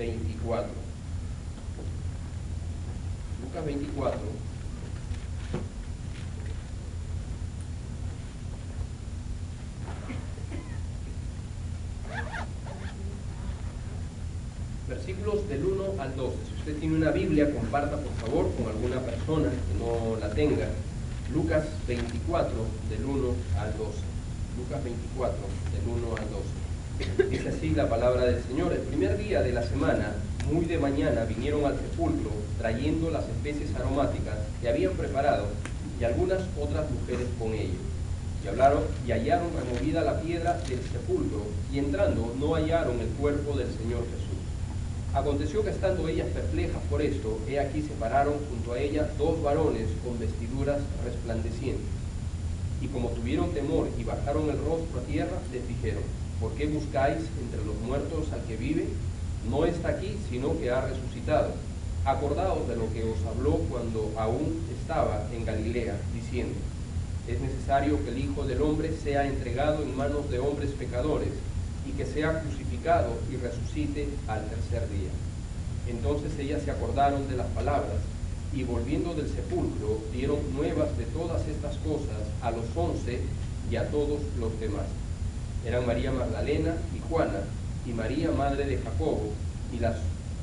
24. Lucas 24. Versículos del 1 al 12. Si usted tiene una Biblia, comparta por favor con alguna persona que no la tenga. Lucas 24, del 1 al 12. Lucas 24, del 1 al 12. Dice así la palabra del Señor. El primer día de la semana, muy de mañana, vinieron al sepulcro, trayendo las especies aromáticas que habían preparado, y algunas otras mujeres con ellos. Y hablaron, y hallaron removida la piedra del sepulcro, y entrando no hallaron el cuerpo del Señor Jesús. Aconteció que estando ellas perplejas por esto, he aquí se pararon junto a ella dos varones con vestiduras resplandecientes. Y como tuvieron temor y bajaron el rostro a tierra, les dijeron: ¿por qué buscáis entre los muertos al que vive? No está aquí, sino que ha resucitado. Acordaos de lo que os habló cuando aún estaba en Galilea, diciendo: es necesario que el Hijo del Hombre sea entregado en manos de hombres pecadores, y que sea crucificado y resucite al tercer día. Entonces ellas se acordaron de las palabras, y volviendo del sepulcro, dieron nuevas de todas estas cosas a los 11 y a todos los demás. Eran María Magdalena y Juana, y María, madre de Jacobo, y las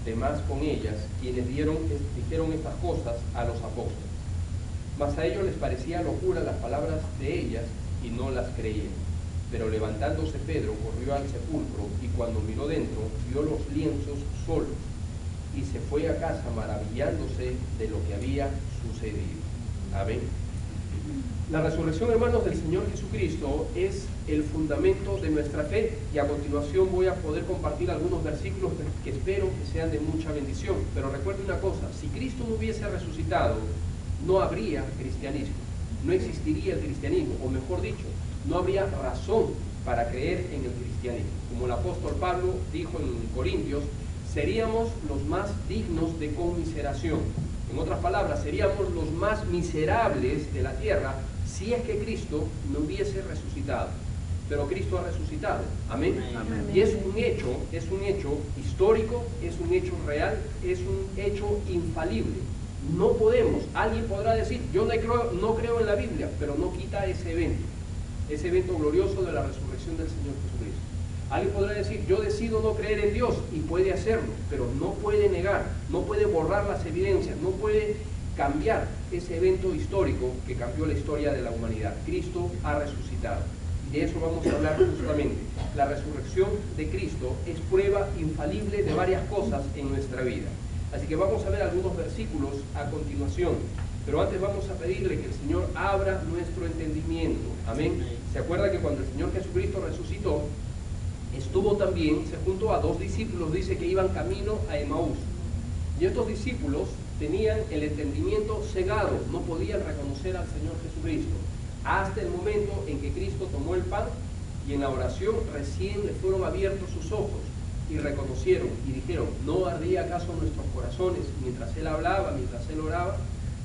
demás con ellas, quienes dijeron estas cosas a los apóstoles. Mas a ellos les parecía locura las palabras de ellas, y no las creían. Pero levantándose Pedro corrió al sepulcro, y cuando miró dentro, vio los lienzos solos, y se fue a casa maravillándose de lo que había sucedido. Amén. La resurrección, hermanos, del Señor Jesucristo es el fundamento de nuestra fe, y a continuación voy a poder compartir algunos versículos que espero que sean de mucha bendición. Pero recuerde una cosa: si Cristo no hubiese resucitado, no habría cristianismo, no existiría el cristianismo, o mejor dicho, no habría razón para creer en el cristianismo. Como el apóstol Pablo dijo en Corintios, seríamos los más dignos de conmiseración. En otras palabras, seríamos los más miserables de la tierra si es que Cristo no hubiese resucitado. Pero Cristo ha resucitado. Amén. Amén. Y es un hecho histórico, es un hecho real, es un hecho infalible. No podemos, alguien podrá decir: yo no creo en la Biblia, pero no quita ese evento glorioso de la resurrección del Señor Jesucristo. Alguien podrá decir: yo decido no creer en Dios, y puede hacerlo, pero no puede negar, no puede borrar las evidencias, no puede cambiar ese evento histórico que cambió la historia de la humanidad. Cristo ha resucitado, y de eso vamos a hablar justamente. La resurrección de Cristo es prueba infalible de varias cosas en nuestra vida. Así que vamos a ver algunos versículos a continuación. Pero antes vamos a pedirle que el Señor abra nuestro entendimiento. Amén. ¿Se acuerda que cuando el Señor Jesucristo resucitó, estuvo también, se juntó a dos discípulos, dice que iban camino a Emaús? Y estos discípulos tenían el entendimiento cegado, no podían reconocer al Señor Jesucristo, hasta el momento en que Cristo tomó el pan, y en la oración recién le fueron abiertos sus ojos, y reconocieron y dijeron: ¿no ardía acaso nuestros corazones mientras Él hablaba, mientras Él oraba?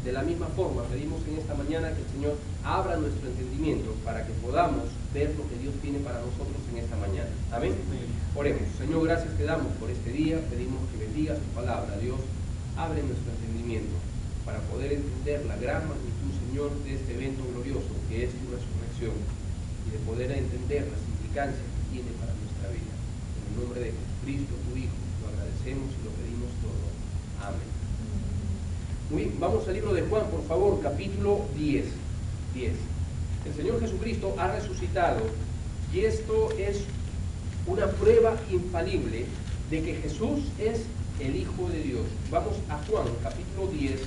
De la misma forma, pedimos en esta mañana que el Señor abra nuestro entendimiento para que podamos ver lo que Dios tiene para nosotros en esta mañana. Amén. Oremos. Señor, gracias te damos por este día. Pedimos que bendigas tu palabra. Dios, abre nuestro entendimiento para poder entender la gran magnitud, Señor, de este evento glorioso que es tu resurrección, y de poder entender las implicancias que tiene para nuestra vida. En el nombre de Jesucristo, tu Hijo, lo agradecemos y lo pedimos todo. Amén. Muy bien, vamos al libro de Juan, por favor, capítulo 10. El Señor Jesucristo ha resucitado, y esto es una prueba infalible de que Jesús es el Hijo de Dios. Vamos a Juan, capítulo 10,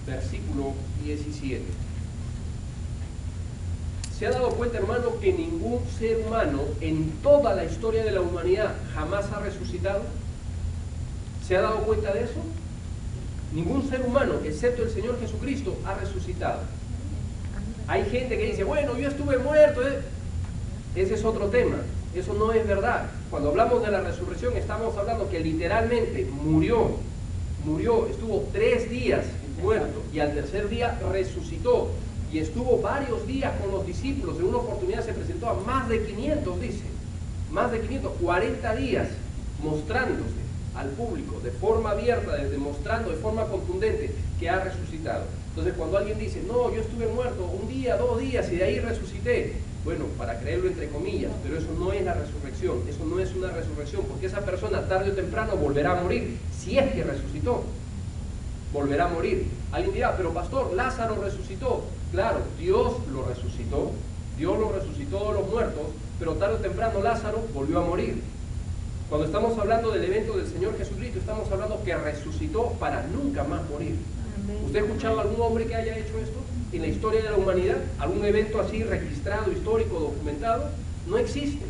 versículo 17. ¿Se ha dado cuenta, hermano, que ningún ser humano en toda la historia de la humanidad jamás ha resucitado? ¿Se ha dado cuenta de eso? Ningún ser humano, excepto el Señor Jesucristo, ha resucitado. Hay gente que dice: bueno, yo estuve muerto. Ese es otro tema. Eso no es verdad. Cuando hablamos de la resurrección, estamos hablando que literalmente murió, estuvo 3 días muerto, y al tercer día resucitó, y estuvo varios días con los discípulos. En una oportunidad se presentó a más de 500, dice, más de 500, 40 días mostrándose al público, de forma abierta, demostrando de forma contundente que ha resucitado. Entonces cuando alguien dice, no, yo estuve muerto un día, 2 días y de ahí resucité, bueno, para creerlo entre comillas, pero eso no es la resurrección, eso no es una resurrección, porque esa persona tarde o temprano volverá a morir, si es que resucitó, volverá a morir. Alguien dirá, pero pastor, Lázaro resucitó. Claro, Dios lo resucitó de los muertos, pero tarde o temprano Lázaro volvió a morir. Cuando estamos hablando del evento del Señor Jesucristo, estamos hablando que resucitó para nunca más morir. ¿Usted ha escuchado a algún hombre que haya hecho esto en la historia de la humanidad? ¿Algún evento así registrado, histórico, documentado? No existe.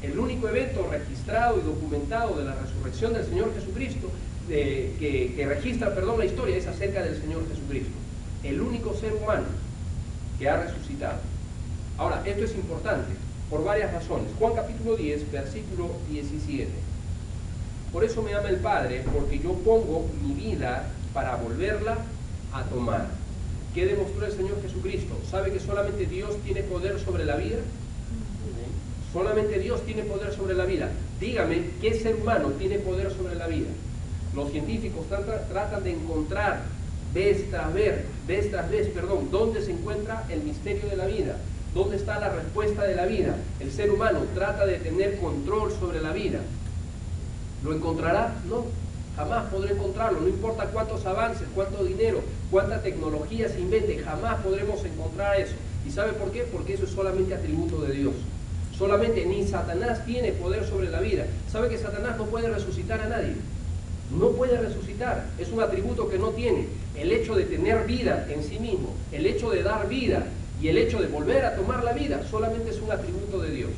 El único evento registrado y documentado de la resurrección del Señor Jesucristo, que registra, la historia, es acerca del Señor Jesucristo. El único ser humano que ha resucitado. Ahora, esto es importante por varias razones. Juan capítulo 10, versículo 17. Por eso me ama el Padre, porque yo pongo mi vida para volverla a tomar. ¿Qué demostró el Señor Jesucristo? ¿Sabe que solamente Dios tiene poder sobre la vida? Solamente Dios tiene poder sobre la vida. Dígame, ¿qué ser humano tiene poder sobre la vida? Los científicos tratan de encontrar vez tras vez, dónde se encuentra el misterio de la vida, dónde está la respuesta de la vida. El ser humano trata de tener control sobre la vida. ¿Lo encontrará? No, jamás podrá encontrarlo. No importa cuántos avances, cuánto dinero, cuánta tecnología se invente, jamás podremos encontrar eso. ¿Y sabe por qué? Porque eso es solamente atributo de Dios. Solamente ni Satanás tiene poder sobre la vida. ¿Sabe que Satanás no puede resucitar a nadie? No puede resucitar, es un atributo que no tiene. El hecho de tener vida en sí mismo, el hecho de dar vida y el hecho de volver a tomar la vida, solamente es un atributo de Dios.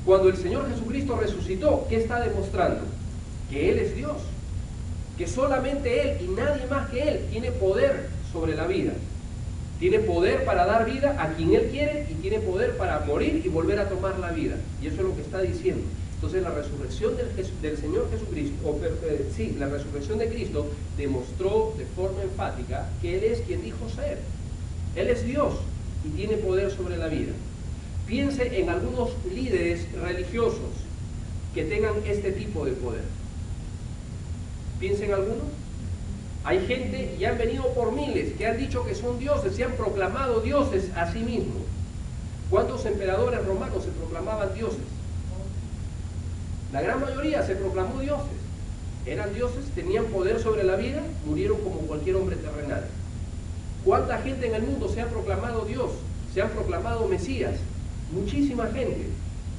Cuando el Señor Jesucristo resucitó, ¿qué está demostrando? Que Él es Dios, que solamente Él y nadie más que Él tiene poder sobre la vida. Tiene poder para dar vida a quien Él quiere y tiene poder para morir y volver a tomar la vida. Y eso es lo que está diciendo. Entonces la resurrección del Señor Jesucristo, la resurrección de Cristo demostró de forma enfática que Él es quien dijo ser. Él es Dios y tiene poder sobre la vida. Piense en algunos líderes religiosos que tengan este tipo de poder. Piense en algunos. Hay gente, y han venido por miles, que han dicho que son dioses, se han proclamado dioses a sí mismos. ¿Cuántos emperadores romanos se proclamaban dioses? La gran mayoría se proclamó dioses. Eran dioses, tenían poder sobre la vida, murieron como cualquier hombre terrenal. ¿Cuánta gente en el mundo se ha proclamado Dios? Se han proclamado Mesías. Muchísima gente.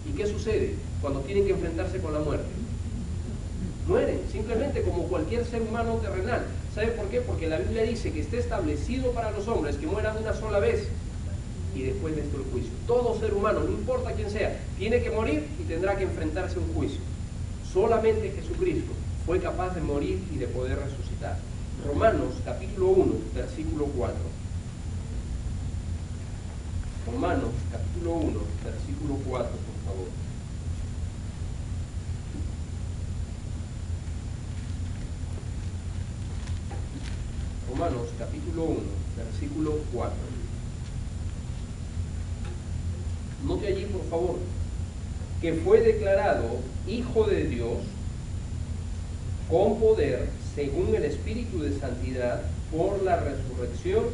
¿Y qué sucede cuando tienen que enfrentarse con la muerte? Mueren, simplemente como cualquier ser humano terrenal. ¿Sabe por qué? Porque la Biblia dice que está establecido para los hombres que mueran una sola vez y después de esto el juicio. Todo ser humano, no importa quién sea, tiene que morir y tendrá que enfrentarse a un juicio. Solamente Jesucristo fue capaz de morir y de poder resucitar. Romanos capítulo 1, versículo 4. Romanos capítulo 1, versículo 4, por favor. Romanos capítulo 1, versículo 4. Note allí, por favor, que fue declarado Hijo de Dios con poder según el Espíritu de Santidad por la resurrección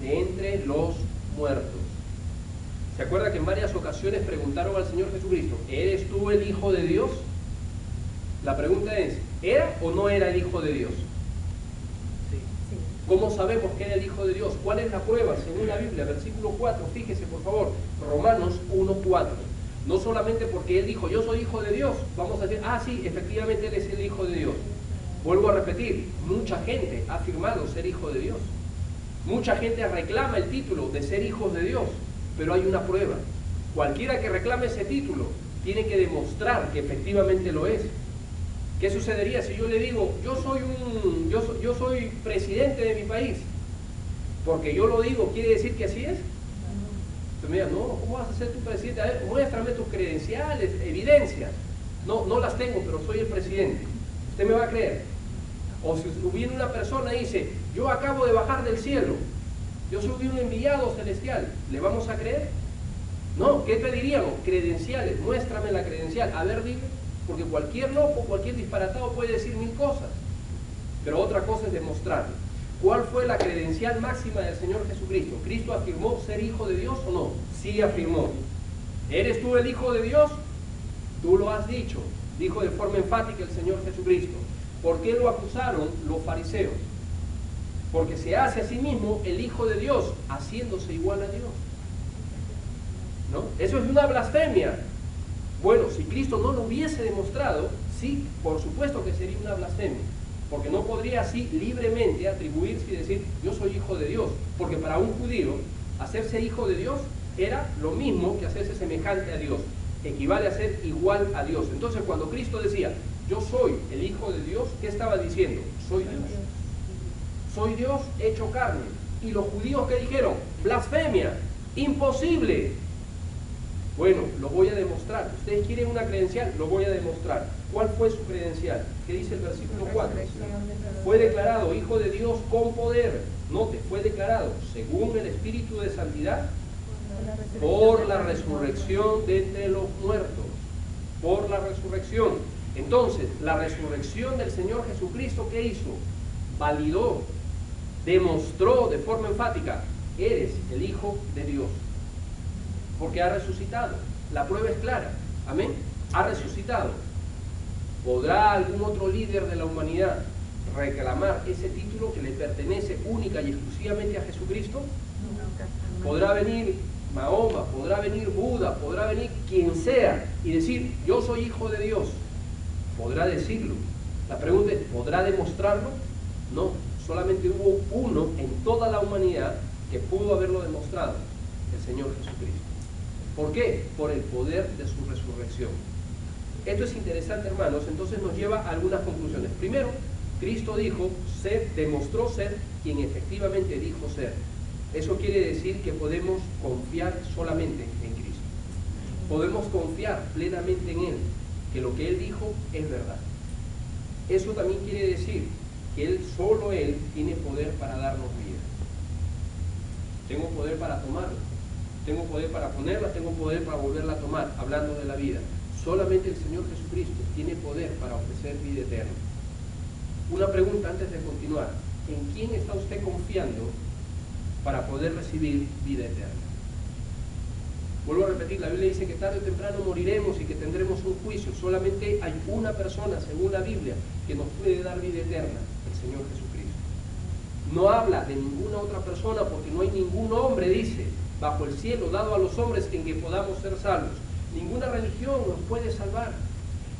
de entre los muertos. ¿Se acuerda que en varias ocasiones preguntaron al Señor Jesucristo, ¿eres tú el Hijo de Dios? La pregunta es, ¿era o no era el Hijo de Dios? ¿Cómo sabemos que era el Hijo de Dios? ¿Cuál es la prueba? Según la Biblia, versículo 4, fíjese por favor, Romanos 1:4. No solamente porque Él dijo, yo soy Hijo de Dios, vamos a decir, sí, efectivamente Él es el Hijo de Dios. Vuelvo a repetir, mucha gente ha afirmado ser Hijo de Dios. Mucha gente reclama el título de ser hijos de Dios, pero hay una prueba. Cualquiera que reclame ese título tiene que demostrar que efectivamente lo es. ¿Qué sucedería si yo le digo, yo soy presidente de mi país? Porque yo lo digo, ¿quiere decir que así es? Usted me dice, no, ¿cómo vas a ser tu presidente? A ver, muéstrame tus credenciales, evidencias. No las tengo, pero soy el presidente. ¿Usted me va a creer? O si viene una persona y dice, yo acabo de bajar del cielo, yo soy un enviado celestial, ¿le vamos a creer? No, ¿qué pediríamos? Credenciales, muéstrame la credencial. A ver, dime. porque cualquier loco, cualquier disparatado puede decir mil cosas, pero otra cosa es demostrarlo. ¿Cuál fue la credencial máxima del Señor Jesucristo? ¿Cristo afirmó ser hijo de Dios o no? Sí afirmó. ¿Eres tú el hijo de Dios? Tú lo has dicho, dijo de forma enfática el Señor Jesucristo. ¿Por qué lo acusaron los fariseos? Porque se hace a sí mismo el hijo de Dios, haciéndose igual a Dios, ¿no? Eso es una blasfemia. Bueno, si Cristo no lo hubiese demostrado, sí, por supuesto que sería una blasfemia, porque no podría así libremente atribuirse y decir, yo soy hijo de Dios, porque para un judío, hacerse hijo de Dios era lo mismo que hacerse semejante a Dios, equivale a ser igual a Dios. Entonces, cuando Cristo decía, yo soy el hijo de Dios, ¿qué estaba diciendo? Soy Dios. Soy Dios hecho carne. Y los judíos que dijeron, blasfemia, imposible. Bueno, lo voy a demostrar. Ustedes quieren una credencial, lo voy a demostrar. ¿Cuál fue su credencial? ¿Qué dice el versículo 4? Fue declarado hijo de Dios con poder. Note, fue declarado según el Espíritu de Santidad por la resurrección de entre los muertos. Por la resurrección. Entonces, la resurrección del Señor Jesucristo, ¿qué hizo? Validó, demostró de forma enfática, eres el Hijo de Dios. Porque ha resucitado. La prueba es clara. Amén. Ha resucitado. ¿Podrá algún otro líder de la humanidad reclamar ese título que le pertenece única y exclusivamente a Jesucristo? Podrá venir Mahoma, podrá venir Buda, podrá venir quien sea y decir, yo soy hijo de Dios. Podrá decirlo. La pregunta es, ¿podrá demostrarlo? No. Solamente hubo uno en toda la humanidad que pudo haberlo demostrado, el Señor Jesucristo. ¿Por qué? Por el poder de su resurrección. Esto es interesante, hermanos, entonces nos lleva a algunas conclusiones. Primero, Cristo dijo ser, demostró ser quien efectivamente dijo ser. Eso quiere decir que podemos confiar solamente en Cristo. Podemos confiar plenamente en Él, que lo que Él dijo es verdad. Eso también quiere decir que Él, solo Él, tiene poder para darnos vida. Tengo poder para tomarla, tengo poder para ponerla, tengo poder para volverla a tomar, hablando de la vida. Solamente el Señor Jesucristo tiene poder para ofrecer vida eterna. Una pregunta antes de continuar. ¿En quién está usted confiando para poder recibir vida eterna? Vuelvo a repetir, la Biblia dice que tarde o temprano moriremos y que tendremos un juicio. Solamente hay una persona, según la Biblia, que nos puede dar vida eterna, el Señor Jesucristo. No habla de ninguna otra persona porque no hay ningún hombre, dice, bajo el cielo dado a los hombres en que podamos ser salvos. Ninguna religión nos puede salvar.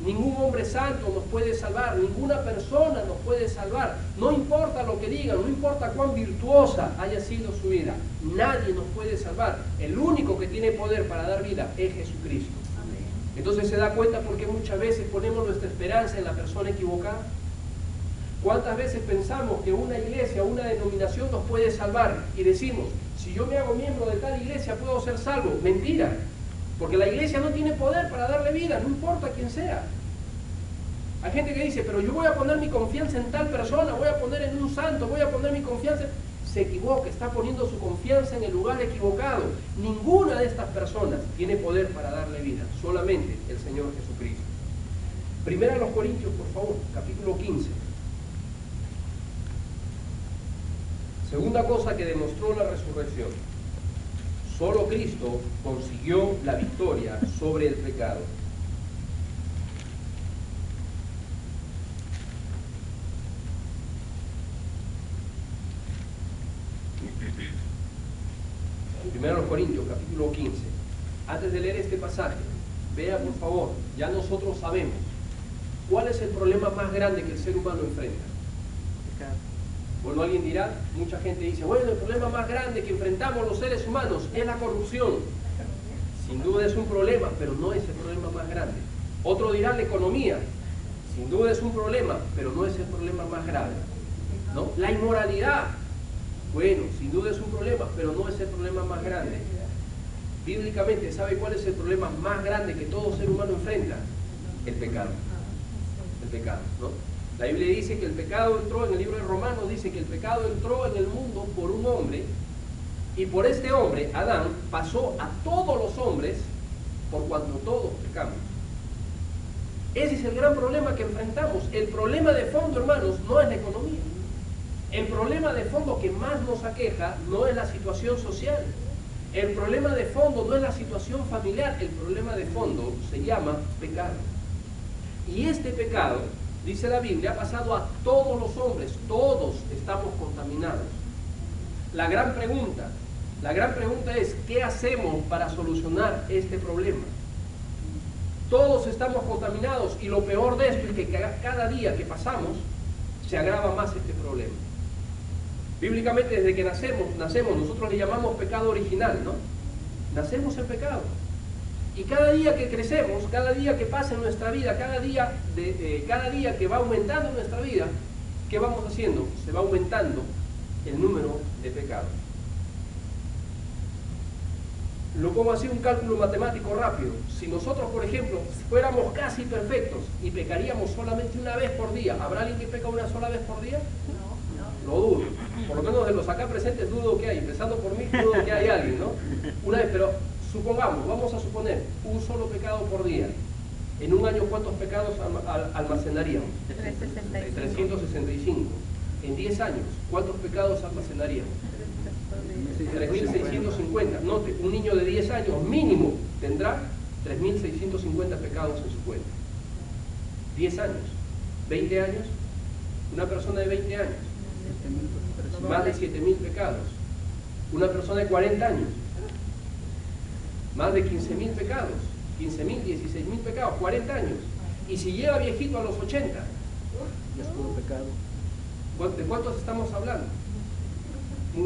Ningún hombre santo nos puede salvar, ninguna persona nos puede salvar. No importa lo que digan, no importa cuán virtuosa haya sido su vida, nadie nos puede salvar. El único que tiene poder para dar vida es Jesucristo. Amén. Entonces se da cuenta por qué muchas veces ponemos nuestra esperanza en la persona equivocada. ¿Cuántas veces pensamos que una iglesia, una denominación nos puede salvar? Y decimos, si yo me hago miembro de tal iglesia puedo ser salvo. Mentira. Porque la iglesia no tiene poder para darle vida, no importa quién sea. Hay gente que dice, pero yo voy a poner mi confianza en tal persona, voy a poner en un santo, voy a poner mi confianza. Se equivoca, está poniendo su confianza en el lugar equivocado. Ninguna de estas personas tiene poder para darle vida, solamente el Señor Jesucristo. Primera a los Corintios, por favor, capítulo 15. Segunda cosa que demostró la resurrección. Solo Cristo consiguió la victoria sobre el pecado. Primero a los Corintios, capítulo 15. Antes de leer este pasaje, vea por favor, ya nosotros sabemos cuál es el problema más grande que el ser humano enfrenta. Bueno, alguien dirá, mucha gente dice, bueno, el problema más grande que enfrentamos los seres humanos es la corrupción. Sin duda es un problema, pero no es el problema más grande. Otro dirá la economía. Sin duda es un problema, pero no es el problema más grave, ¿no? La inmoralidad. Bueno, sin duda es un problema, pero no es el problema más grande. Bíblicamente, ¿sabe cuál es el problema más grande que todo ser humano enfrenta? El pecado. El pecado, ¿no? La Biblia dice que el pecado entró, en el libro de Romanos dice que el pecado entró en el mundo por un hombre, y por este hombre, Adán, pasó a todos los hombres por cuanto todos pecamos. Ese es el gran problema que enfrentamos. El problema de fondo, hermanos, no es la economía. El problema de fondo que más nos aqueja no es la situación social. El problema de fondo no es la situación familiar. El problema de fondo se llama pecado. Y este pecado, dice la Biblia, ha pasado a todos los hombres. Todos estamos contaminados. La gran pregunta es, ¿qué hacemos para solucionar este problema? Todos estamos contaminados y lo peor de esto es que cada día que pasamos se agrava más este problema. Bíblicamente, desde que nacemos, nosotros le llamamos pecado original, ¿no? Nacemos en pecado. Y cada día que crecemos, cada día que pasa en nuestra vida, cada día que va aumentando en nuestra vida, ¿qué vamos haciendo? Se va aumentando el número de pecados. Lo pongo así, un cálculo matemático rápido. Si nosotros, por ejemplo, fuéramos casi perfectos y pecaríamos solamente una vez por día, ¿habrá alguien que peca una sola vez por día? No. Lo dudo. Por lo menos de los acá presentes dudo que hay. Empezando por mí, dudo que hay alguien, ¿no? Una vez, pero supongamos, vamos a suponer, un solo pecado por día. En un año, ¿cuántos pecados almacenaríamos? 365. En 10 años, ¿cuántos pecados almacenaríamos? 3.650. Note, un niño de 10 años mínimo tendrá 3.650 pecados en su cuenta. 10 años. 20 años, una persona de 20 años, más de 7.000 pecados. Una persona de 40 años, más de 15.000 pecados. 15.000, 16.000 pecados, 40 años. Y si llega viejito a los 80, ya es puro pecado. ¿De cuántos estamos hablando?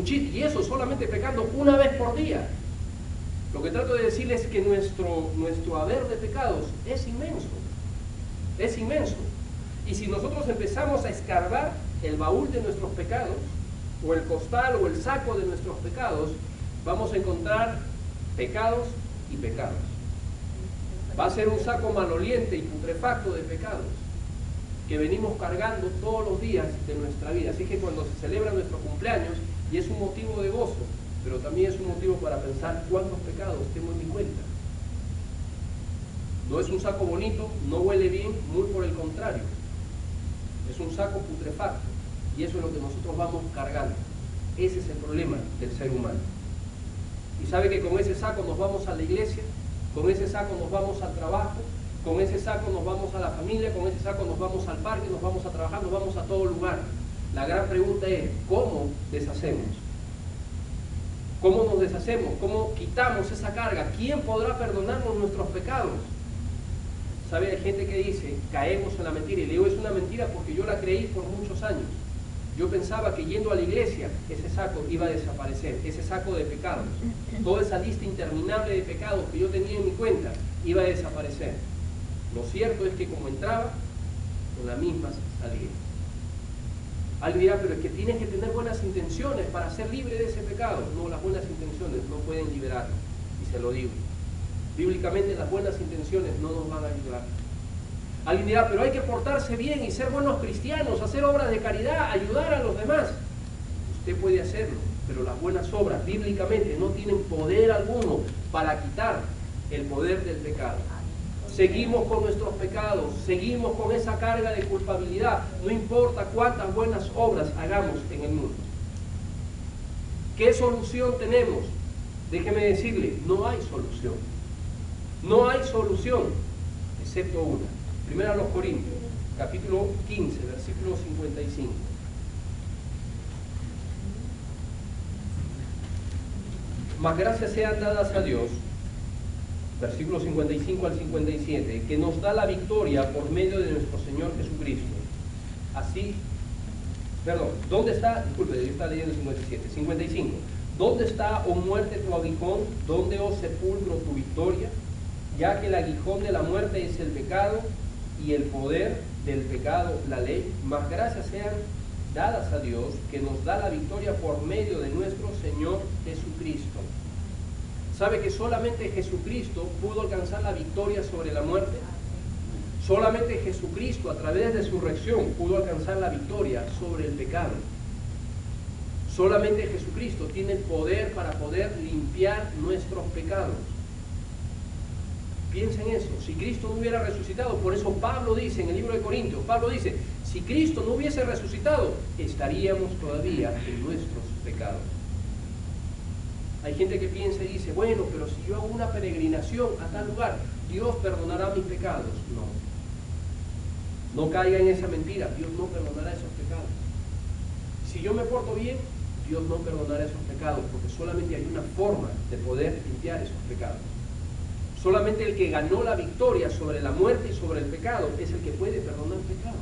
Y eso solamente pecando una vez por día. Lo que trato de decirles es que nuestro haber de pecados es inmenso. Es inmenso. Y si nosotros empezamos a escarbar el baúl de nuestros pecados, o el costal o el saco de nuestros pecados, vamos a encontrar pecados y pecados. Va a ser un saco maloliente y putrefacto de pecados que venimos cargando todos los días de nuestra vida. Así que cuando se celebra nuestro cumpleaños, y es un motivo de gozo, pero también es un motivo para pensar cuántos pecados tengo en mi cuenta. No es un saco bonito, no huele bien, muy por el contrario. Es un saco putrefacto, y eso es lo que nosotros vamos cargando. Ese es el problema del ser humano. Y sabe que con ese saco nos vamos a la iglesia, con ese saco nos vamos al trabajo, con ese saco nos vamos a la familia, con ese saco nos vamos al parque, nos vamos a trabajar, nos vamos a todo lugar. La gran pregunta es, ¿cómo deshacemos? ¿Cómo nos deshacemos? ¿Cómo quitamos esa carga? ¿Quién podrá perdonarnos nuestros pecados? ¿Sabe? Hay gente que dice, caemos en la mentira. Y le digo, es una mentira porque yo la creí por muchos años. Yo pensaba que yendo a la iglesia, ese saco iba a desaparecer, ese saco de pecados. Toda esa lista interminable de pecados que yo tenía en mi cuenta iba a desaparecer. Lo cierto es que como entraba, con la misma salía. Alguien dirá, pero es que tienes que tener buenas intenciones para ser libre de ese pecado. No, las buenas intenciones no pueden liberarnos, y se lo digo. Bíblicamente las buenas intenciones no nos van a ayudar. Alguien dirá, pero hay que portarse bien y ser buenos cristianos, hacer obras de caridad, ayudar a los demás. Usted puede hacerlo, pero las buenas obras bíblicamente no tienen poder alguno para quitar el poder del pecado. Seguimos con nuestros pecados, seguimos con esa carga de culpabilidad, no importa cuántas buenas obras hagamos en el mundo. ¿Qué solución tenemos? Déjeme decirle, no hay solución. No hay solución, excepto una. Primero a los Corintios, capítulo 15, versículo 55. Mas gracias sean dadas a Dios, versículo 55 al 57, que nos da la victoria por medio de nuestro Señor Jesucristo. Así, perdón, ¿dónde está? Disculpe, yo estaba leyendo 57, 55. ¿Dónde está, oh muerte, tu aguijón? ¿Dónde, oh sepulcro, tu victoria? Ya que el aguijón de la muerte es el pecado, y el poder del pecado, la ley. Mas gracias sean dadas a Dios, que nos da la victoria por medio de nuestro Señor Jesucristo. ¿Sabe que solamente Jesucristo pudo alcanzar la victoria sobre la muerte? Solamente Jesucristo, a través de su resurrección, pudo alcanzar la victoria sobre el pecado. Solamente Jesucristo tiene el poder para poder limpiar nuestros pecados. Piensa en eso. Si Cristo no hubiera resucitado, por eso Pablo dice en el libro de Corintios, Pablo dice, si Cristo no hubiese resucitado, estaríamos todavía en nuestros pecados. Hay gente que piensa y dice, bueno, pero si yo hago una peregrinación a tal lugar, Dios perdonará mis pecados. No caiga en esa mentira, Dios no perdonará esos pecados. Si yo me porto bien, Dios no perdonará esos pecados, porque solamente hay una forma de poder limpiar esos pecados. Solamente el que ganó la victoria sobre la muerte y sobre el pecado es el que puede perdonar pecados.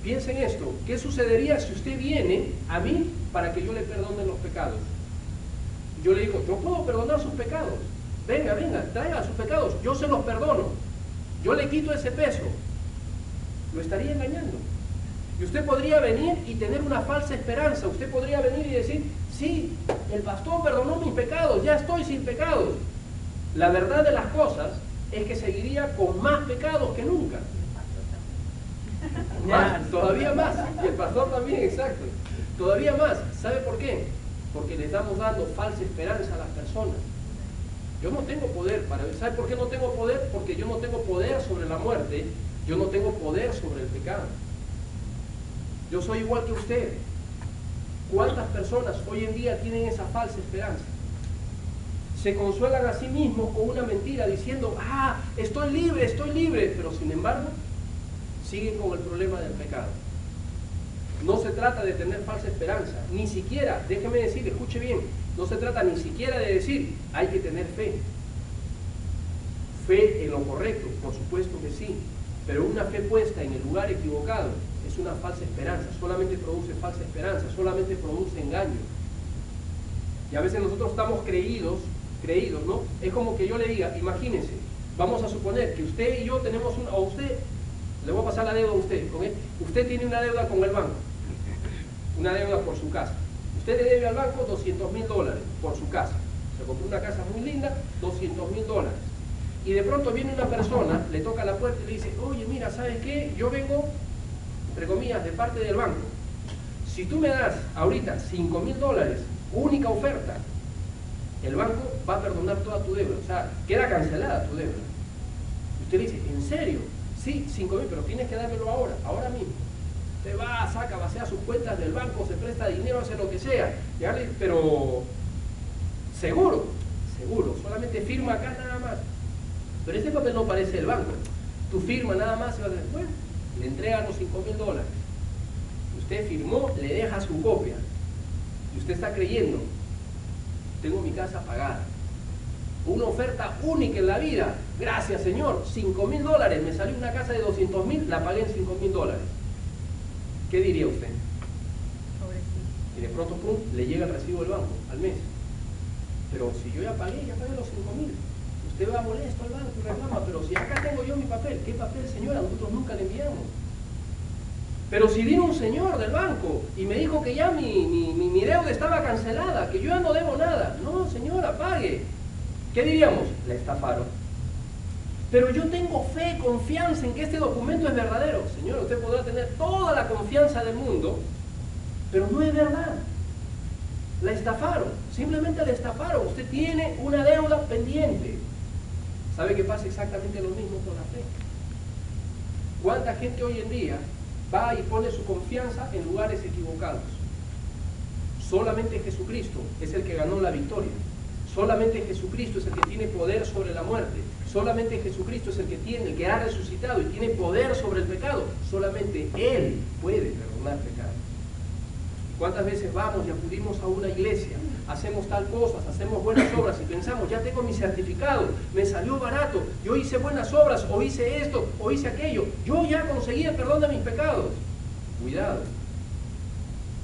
Piensen esto, ¿qué sucedería si usted viene a mí para que yo le perdone los pecados? Yo le digo, yo puedo perdonar sus pecados. Venga, traiga sus pecados, yo se los perdono. Yo le quito ese peso. Lo estaría engañando. Y usted podría venir y tener una falsa esperanza. Usted podría venir y decir, sí, el pastor perdonó mis pecados, ya estoy sin pecados. La verdad de las cosas es que seguiría con más pecados que nunca. Todavía más. Y el pastor también, exacto. Todavía más. ¿Sabe por qué? Porque le estamos dando falsa esperanza a las personas. Yo no tengo poder para... ¿Sabe por qué no tengo poder? Porque yo no tengo poder sobre la muerte. Yo no tengo poder sobre el pecado. Yo soy igual que usted. ¿Cuántas personas hoy en día tienen esa falsa esperanza? Se consuelan a sí mismos con una mentira diciendo, estoy libre, pero sin embargo siguen con el problema del pecado. No se trata de tener falsa esperanza, ni siquiera, déjeme decir, escuche bien, no se trata ni siquiera de decir, hay que tener fe. Fe en lo correcto, por supuesto que sí, pero una fe puesta en el lugar equivocado es una falsa esperanza, solamente produce falsa esperanza, solamente produce engaño. Y a veces nosotros estamos creídos, ¿no? Es como que yo le diga, imagínense, vamos a suponer que usted y yo tenemos una, o usted, le voy a pasar la deuda a usted, usted tiene una deuda con el banco, una deuda por su casa. Usted le debe al banco $200.000 por su casa. Se compró una casa muy linda, $200.000. Y de pronto viene una persona, le toca la puerta y le dice, oye, mira, ¿sabes qué? Yo vengo, entre comillas, de parte del banco. Si tú me das ahorita $5.000, única oferta, el banco va a perdonar toda tu deuda. O sea, queda cancelada tu deuda. Usted le dice, ¿en serio? Sí, 5.000, pero tienes que dármelo ahora mismo. Usted va, saca, vacía sus cuentas del banco, se presta dinero, hace lo que sea. Pero seguro, solamente firma acá nada más. Pero este papel no parece el banco. Tu firma nada más y va a decir, bueno, le entregan los $5.000. Usted firmó, le deja su copia. Y usted está creyendo, tengo mi casa pagada. Una oferta única en la vida. Gracias, Señor. $5.000. Me salió una casa de $200.000, la pagué en $5.000. ¿Qué diría usted? Y de pronto, pum, le llega el recibo del banco al mes. Pero si yo ya pagué los $5.000. Usted va molesto al banco y reclama, pero si acá tengo yo mi papel. ¿Qué papel, señora? Nosotros nunca le enviamos. Pero si vino un señor del banco y me dijo que ya mi deuda estaba cancelada, que yo ya no debo nada. No, señora, pague. ¿Qué diríamos? La estafaron. Pero yo tengo fe, confianza en que este documento es verdadero. Señora, usted podrá tener toda la confianza del mundo, pero no es verdad. La estafaron, simplemente la estafaron. Usted tiene una deuda pendiente. ¿Sabe que pasa exactamente lo mismo con la fe? ¿Cuánta gente hoy en día va y pone su confianza en lugares equivocados? Solamente Jesucristo es el que ganó la victoria. Solamente Jesucristo es el que tiene poder sobre la muerte. Solamente Jesucristo es el que ha resucitado y tiene poder sobre el pecado. Solamente Él puede perdonar pecados. ¿Cuántas veces vamos y acudimos a una iglesia, hacemos tal cosa, hacemos buenas obras y pensamos, ya tengo mi certificado, me salió barato, yo hice buenas obras, o hice esto, o hice aquello, yo ya conseguí el perdón de mis pecados? Cuidado,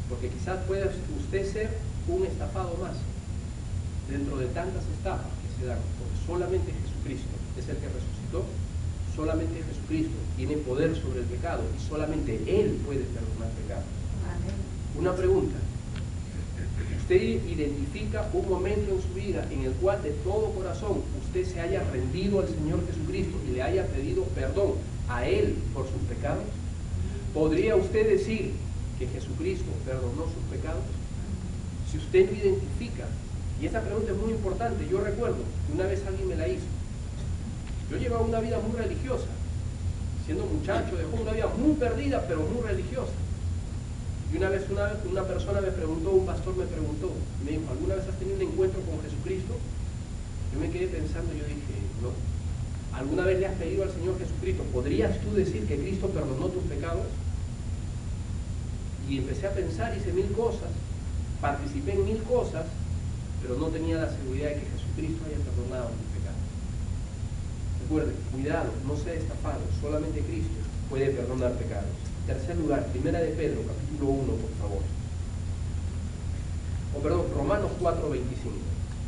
porque quizás pueda usted ser un estafado más dentro de tantas estafas que se dan, porque solamente Jesucristo es el que resucitó, solamente Jesucristo tiene poder sobre el pecado y solamente Él puede perdonar pecados. Una pregunta, ¿usted identifica un momento en su vida en el cual de todo corazón usted se haya rendido al Señor Jesucristo y le haya pedido perdón a Él por sus pecados? ¿Podría usted decir que Jesucristo perdonó sus pecados? Si usted lo identifica, y esa pregunta es muy importante, yo recuerdo que una vez alguien me la hizo, Yo llevaba una vida muy religiosa. Siendo muchacho, dejó una vida muy perdida, pero muy religiosa. Y una vez una persona me preguntó, un pastor me preguntó, me dijo, ¿alguna vez has tenido un encuentro con Jesucristo? Yo me quedé pensando, yo dije, no. ¿Alguna vez le has pedido al Señor Jesucristo? ¿Podrías tú decir que Cristo perdonó tus pecados? Y empecé a pensar, hice 1000 cosas, participé en 1000 cosas, pero no tenía la seguridad de que Jesucristo haya perdonado mis pecados. Recuerden, cuidado, no sea estafado, solamente Cristo puede perdonar pecados. Tercer lugar, Primera de Pedro, capítulo 1, por favor. Romanos 4:25.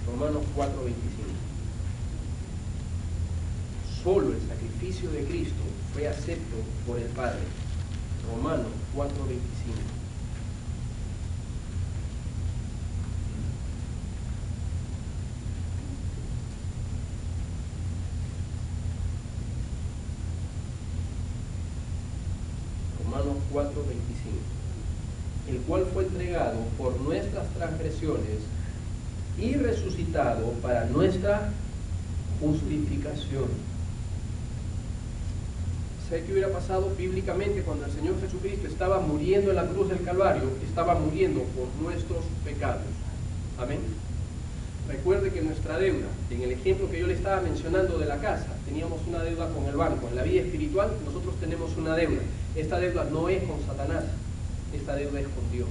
Romanos 4:25. Solo el sacrificio de Cristo fue acepto por el Padre. Romanos 4:25. Romanos 4:25. El cual fue entregado por nuestras transgresiones y resucitado para nuestra justificación. ¿Sabe qué hubiera pasado bíblicamente cuando el Señor Jesucristo estaba muriendo en la cruz del Calvario? Estaba muriendo por nuestros pecados. Amén. Recuerde que nuestra deuda, en el ejemplo que yo le estaba mencionando de la casa, teníamos una deuda con el banco. En la vida espiritual nosotros tenemos una deuda. Esta deuda no es con Satanás, esta deuda es con Dios.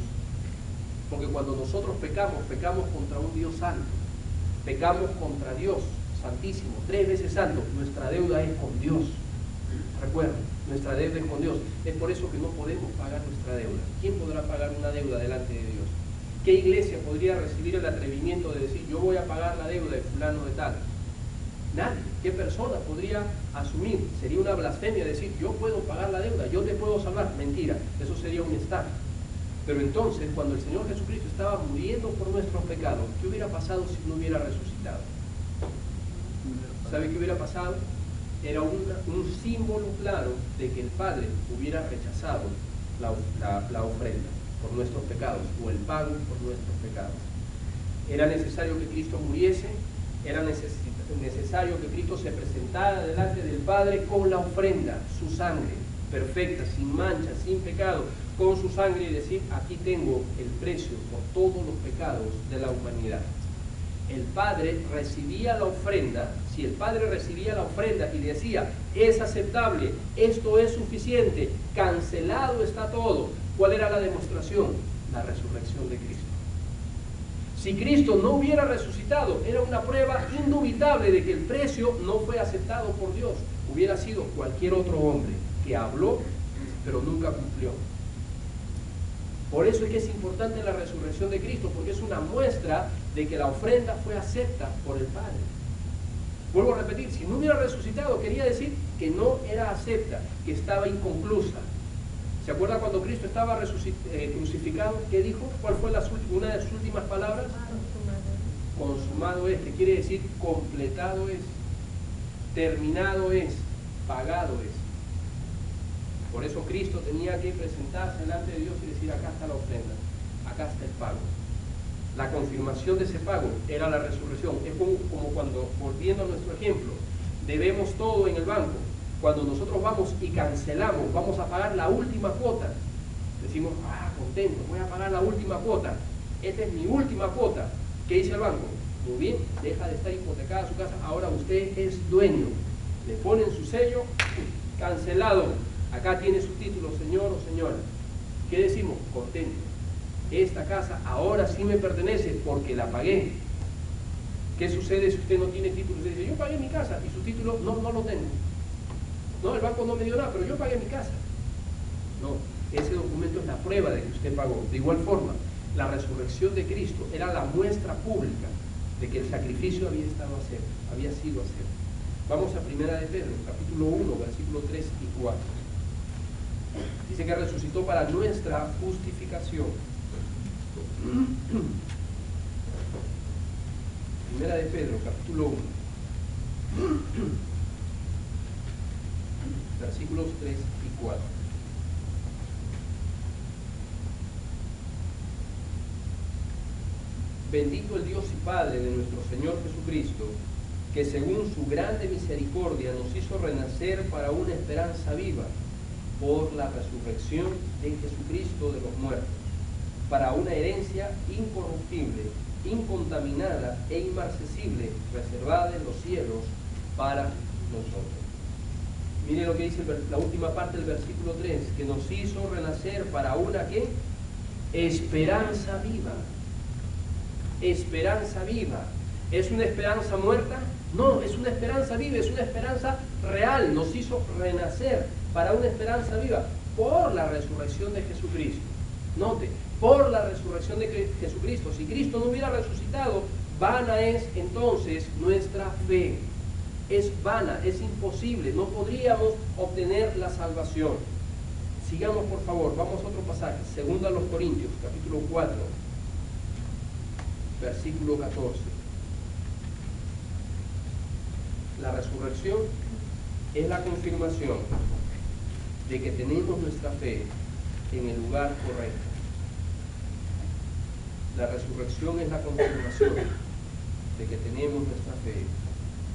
Porque cuando nosotros pecamos, pecamos contra un Dios santo. Pecamos contra Dios santísimo, 3 veces santo. Nuestra deuda es con Dios. Recuerden, nuestra deuda es con Dios. Es por eso que no podemos pagar nuestra deuda. ¿Quién podrá pagar una deuda delante de Dios? ¿Qué iglesia podría recibir el atrevimiento de decir, yo voy a pagar la deuda de fulano de tal? Nadie. ¿Qué persona podría asumir? Sería una blasfemia decir, yo puedo pagar la deuda, yo te puedo salvar. Mentira, eso sería un estafa. Pero entonces, cuando el Señor Jesucristo estaba muriendo por nuestros pecados, ¿qué hubiera pasado si no hubiera resucitado? ¿Sabe qué hubiera pasado? Era un símbolo claro de que el Padre hubiera rechazado la ofrenda por nuestros pecados, o el pago por nuestros pecados. Era necesario que Cristo muriese, era necesario que Cristo se presentara delante del Padre con la ofrenda, su sangre, perfecta, sin mancha, sin pecado, con su sangre, y decir, aquí tengo el precio por todos los pecados de la humanidad. El Padre recibía la ofrenda. Si el Padre recibía la ofrenda y decía, es aceptable, esto es suficiente, cancelado está todo, ¿cuál era la demostración? La resurrección de Cristo. Si Cristo no hubiera resucitado, era una prueba indubitable de que el precio no fue aceptado por Dios. Hubiera sido cualquier otro hombre que habló, pero nunca cumplió. Por eso es que es importante la resurrección de Cristo, porque es una muestra de que la ofrenda fue acepta por el Padre. Vuelvo a repetir, si no hubiera resucitado, quería decir que no era acepta, que estaba inconclusa. ¿Se acuerda cuando Cristo estaba crucificado? ¿Qué dijo? ¿Cuál fue una de sus últimas palabras? Consumado es, que quiere decir completado es, terminado es, pagado es. Por eso Cristo tenía que presentarse delante de Dios y decir, acá está la ofrenda, acá está el pago. La confirmación de ese pago era la resurrección. Es como cuando, volviendo a nuestro ejemplo, debemos todo en el banco. Cuando nosotros vamos y cancelamos, vamos a pagar la última cuota, decimos, contento, voy a pagar la última cuota, esta es mi última cuota. ¿Qué dice el banco? Muy bien, deja de estar hipotecada su casa, ahora usted es dueño. Le ponen su sello, cancelado. Acá tiene su título, señor o señora. ¿Qué decimos? Contento. Esta casa ahora sí me pertenece porque la pagué. ¿Qué sucede si usted no tiene título? Usted dice, yo pagué mi casa y su título no lo tengo. No, el banco no me dio nada, pero yo pagué mi casa. No, ese documento es la prueba de que usted pagó. De igual forma, la resurrección de Cristo era la muestra pública de que el sacrificio había sido acepto. Vamos a Primera de Pedro, capítulo 1, versículos 3 y 4. Dice que resucitó para nuestra justificación. Primera de Pedro, capítulo 1, versículos 3 y 4. Bendito el Dios y Padre de nuestro Señor Jesucristo, que según su grande misericordia nos hizo renacer para una esperanza viva por la resurrección de Jesucristo de los muertos, para una herencia incorruptible, incontaminada e inmarcesible, reservada en los cielos para nosotros. Mire lo que dice la última parte del versículo 3, que nos hizo renacer para una ¿qué? Esperanza viva. Esperanza viva. ¿Es una esperanza muerta? No, es una esperanza viva, es una esperanza real. Nos hizo renacer para una esperanza viva por la resurrección de Jesucristo. Note, por la resurrección de Jesucristo. Si Cristo no hubiera resucitado, vana es entonces nuestra fe. Es vana, es imposible, no podríamos obtener la salvación. Sigamos por favor, vamos a otro pasaje, 2 Corintios, capítulo 4, versículo 14. La resurrección es la confirmación de que tenemos nuestra fe en el lugar correcto. La resurrección es la confirmación de que tenemos nuestra fe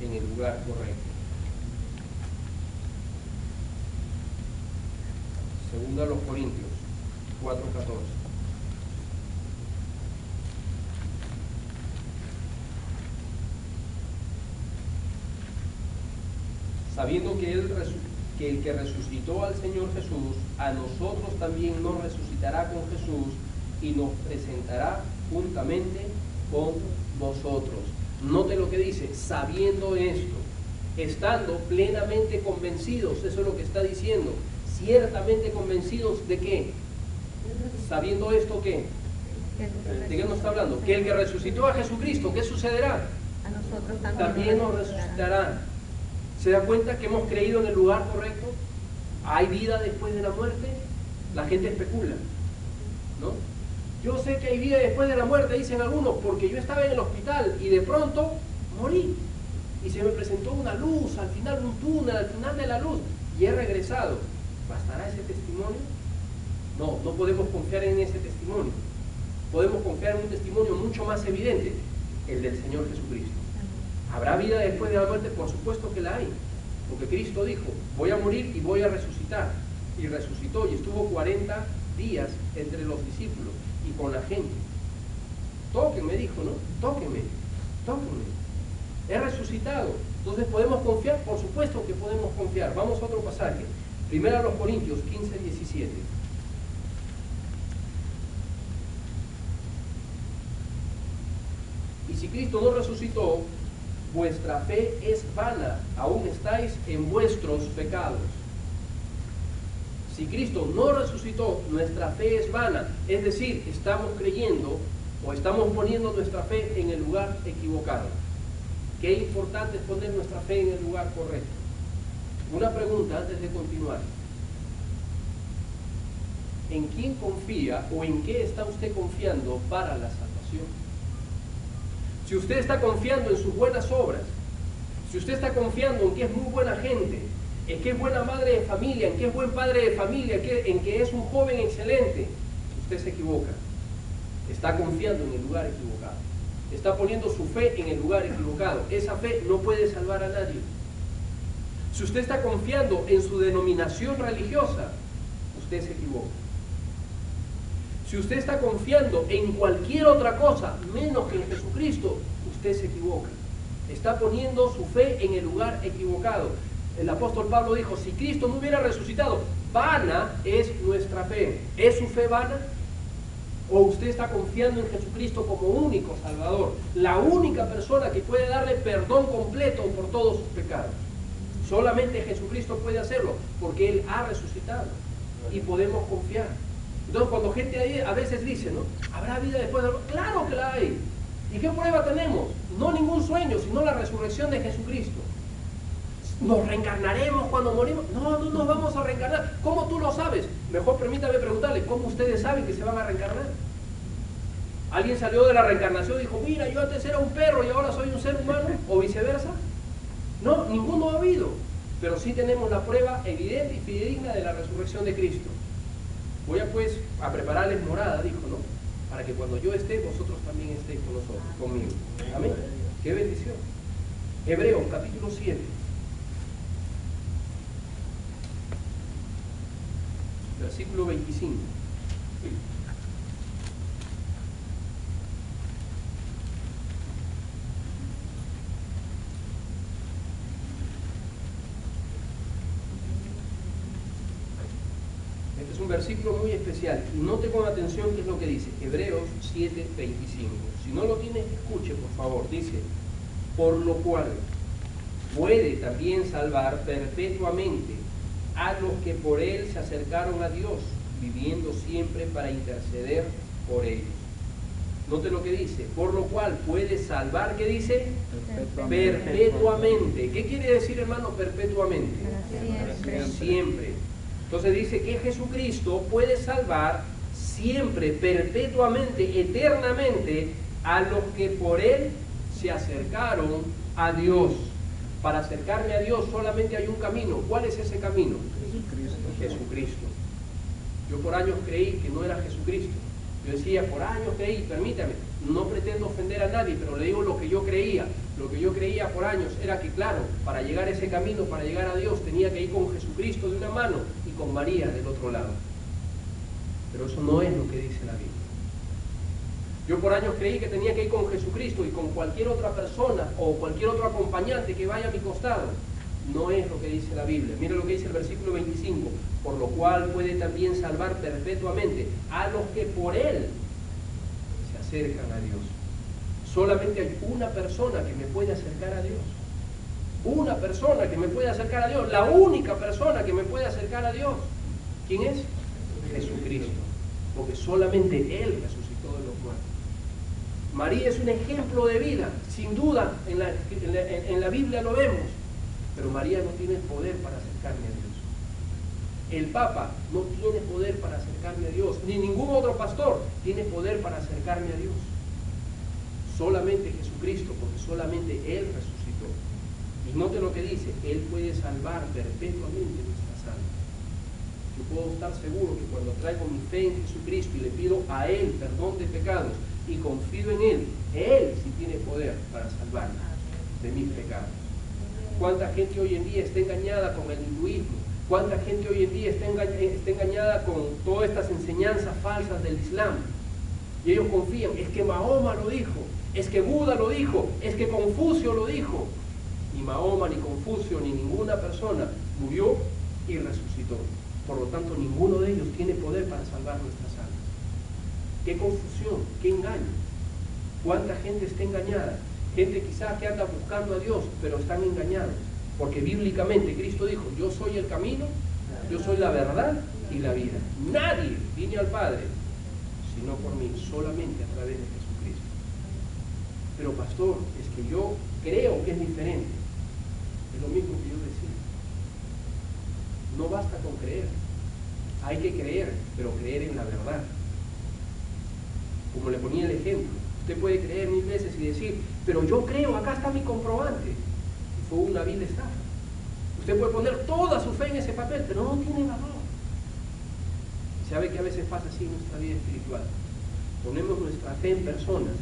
en el lugar correcto. 2 Corintios 4:14. Sabiendo que el que resucitó al Señor Jesús, a nosotros también nos resucitará con Jesús y nos presentará juntamente con vosotros. Note lo que dice, sabiendo esto, estando plenamente convencidos, eso es lo que está diciendo, ciertamente convencidos de qué, sabiendo esto qué, ¿de qué nos está hablando? Que el que resucitó a Jesucristo, ¿qué sucederá? A nosotros También nos resucitará. ¿Se da cuenta que hemos creído en el lugar correcto? ¿Hay vida después de la muerte? La gente especula, ¿no? Yo sé que hay vida después de la muerte, dicen algunos, porque yo estaba en el hospital y de pronto morí. Y se me presentó una luz, al final un túnel, al final de la luz, y he regresado. ¿Bastará ese testimonio? No, no podemos confiar en ese testimonio. Podemos confiar en un testimonio mucho más evidente, el del Señor Jesucristo. ¿Habrá vida después de la muerte? Por supuesto que la hay. Porque Cristo dijo, voy a morir y voy a resucitar. Y resucitó y estuvo 40 días entre los discípulos y con la gente. Tóquenme, dijo, ¿no? Tóquenme, tóquenme. He resucitado. Entonces, ¿podemos confiar? Por supuesto que podemos confiar. Vamos a otro pasaje. 1 Corintios 15:17. Y si Cristo no resucitó, vuestra fe es vana, aún estáis en vuestros pecados. Si Cristo no resucitó, nuestra fe es vana, es decir, estamos creyendo o estamos poniendo nuestra fe en el lugar equivocado. Qué importante es poner nuestra fe en el lugar correcto. Una pregunta antes de continuar. ¿En quién confía o en qué está usted confiando para la salvación? Si usted está confiando en sus buenas obras, si usted está confiando en que es muy buena gente, en que es buena madre de familia, en que es buen padre de familia, en que es un joven excelente, usted se equivoca. Está confiando en el lugar equivocado. Está poniendo su fe en el lugar equivocado. Esa fe no puede salvar a nadie. Si usted está confiando en su denominación religiosa, usted se equivoca. Si usted está confiando en cualquier otra cosa menos que en Jesucristo, usted se equivoca. Está poniendo su fe en el lugar equivocado. El apóstol Pablo dijo, si Cristo no hubiera resucitado, vana es nuestra fe. ¿Es su fe vana? ¿O usted está confiando en Jesucristo como único Salvador? La única persona que puede darle perdón completo por todos sus pecados. Solamente Jesucristo puede hacerlo, porque Él ha resucitado. Y podemos confiar. Entonces cuando gente ahí a veces dice, ¿no? ¿Habrá vida después de la muerte? ¡Claro que la hay! ¿Y qué prueba tenemos? No ningún sueño, sino la resurrección de Jesucristo. ¿Nos reencarnaremos cuando morimos? No, no nos vamos a reencarnar. ¿Cómo tú lo sabes? Mejor permítame preguntarle, ¿cómo ustedes saben que se van a reencarnar? ¿Alguien salió de la reencarnación y dijo, mira, yo antes era un perro y ahora soy un ser humano? ¿O viceversa? No, ninguno ha habido. Pero sí tenemos la prueba evidente y fidedigna de la resurrección de Cristo. Voy a pues a prepararles morada, dijo, ¿no? Para que cuando yo esté, vosotros también estéis con nosotros, conmigo. Amén. Qué bendición. Hebreos capítulo 7. Versículo 25. Este es un versículo muy especial. Y note con atención qué es lo que dice. Hebreos 7, 25. Si no lo tienes, escuche por favor. Dice, por lo cual puede también salvar perpetuamente a los que por él se acercaron a Dios, viviendo siempre para interceder por ellos. Note lo que dice, por lo cual puede salvar, ¿qué dice? Perpetuamente. ¿Qué quiere decir, hermano, perpetuamente? Siempre. Entonces dice que Jesucristo puede salvar siempre, perpetuamente, eternamente, a los que por él se acercaron a Dios. Para acercarme a Dios solamente hay un camino. ¿Cuál es ese camino? Jesucristo. Yo por años creí que no era Jesucristo. Yo decía, por años creí, permítame, no pretendo ofender a nadie, pero le digo lo que yo creía. Lo que yo creía por años era que, claro, para llegar a ese camino, para llegar a Dios, tenía que ir con Jesucristo de una mano y con María del otro lado. Pero eso no es lo que dice la Biblia. Yo por años creí que tenía que ir con Jesucristo y con cualquier otra persona o cualquier otro acompañante que vaya a mi costado. No es lo que dice la Biblia. Mira lo que dice el versículo 25. Por lo cual puede también salvar perpetuamente a los que por él se acercan a Dios. Solamente hay una persona que me puede acercar a Dios. Una persona que me puede acercar a Dios. La única persona que me puede acercar a Dios. ¿Quién es? Jesucristo. Porque solamente él resucitó de los muertos. María es un ejemplo de vida, sin duda, en la Biblia lo vemos, pero María no tiene poder para acercarme a Dios. El Papa no tiene poder para acercarme a Dios, ni ningún otro pastor tiene poder para acercarme a Dios. Solamente Jesucristo, porque solamente Él resucitó. Y note lo que dice, Él puede salvar perpetuamente nuestras almas. Yo puedo estar seguro que cuando traigo mi fe en Jesucristo y le pido a Él perdón de pecados, y confío en Él sí tiene poder para salvarme de mis pecados. ¿Cuánta gente hoy en día está engañada con el hinduismo? ¿Cuánta gente hoy en día está engañada con todas estas enseñanzas falsas del Islam? Y ellos confían, es que Mahoma lo dijo, es que Buda lo dijo, es que Confucio lo dijo. Ni Mahoma, ni Confucio, ni ninguna persona murió y resucitó. Por lo tanto, ninguno de ellos tiene poder para salvar nuestras almas. Qué confusión, qué engaño. Cuánta gente está engañada. Gente quizás que anda buscando a Dios, pero están engañados. Porque bíblicamente Cristo dijo, yo soy el camino, yo soy la verdad y la vida. Nadie viene al Padre, sino por mí, solamente a través de Jesucristo. Pero pastor, es que yo creo que es diferente. Es lo mismo que yo decía. No basta con creer. Hay que creer, pero creer en la verdad. Como le ponía el ejemplo, usted puede creer 1000 veces y decir, pero yo creo, acá está mi comprobante. Y fue una vil estafa. Usted puede poner toda su fe en ese papel, pero no tiene valor. ¿Sabe que a veces pasa así en nuestra vida espiritual? Ponemos nuestra fe en personas,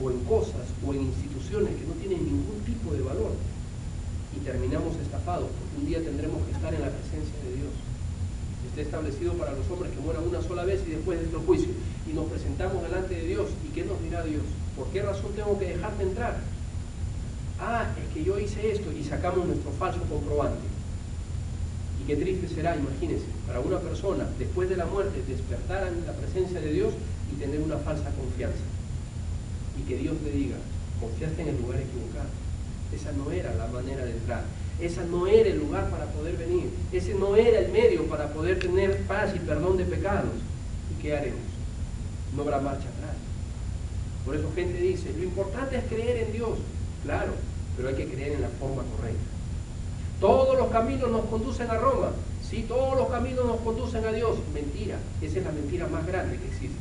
o en cosas, o en instituciones que no tienen ningún tipo de valor. Y terminamos estafados, porque un día tendremos que estar en la presencia de Dios. Está establecido para los hombres que mueran una sola vez y después de este juicio. Y nos presentamos delante de Dios. ¿Y qué nos dirá Dios? ¿Por qué razón tengo que dejarte entrar? Ah, es que yo hice esto, y sacamos nuestro falso comprobante. Y qué triste será, imagínense, para una persona después de la muerte despertar en la presencia de Dios y tener una falsa confianza. Y que Dios le diga, confiaste en el lugar equivocado. Esa no era la manera de entrar. Esa no era el lugar para poder venir. Ese no era el medio para poder tener paz y perdón de pecados. ¿Y qué haremos? No habrá marcha atrás. Por eso gente dice, lo importante es creer en Dios. Claro, pero hay que creer en la forma correcta. Todos los caminos nos conducen a Roma. Sí, todos los caminos nos conducen a Dios. Mentira. Esa es la mentira más grande que existe.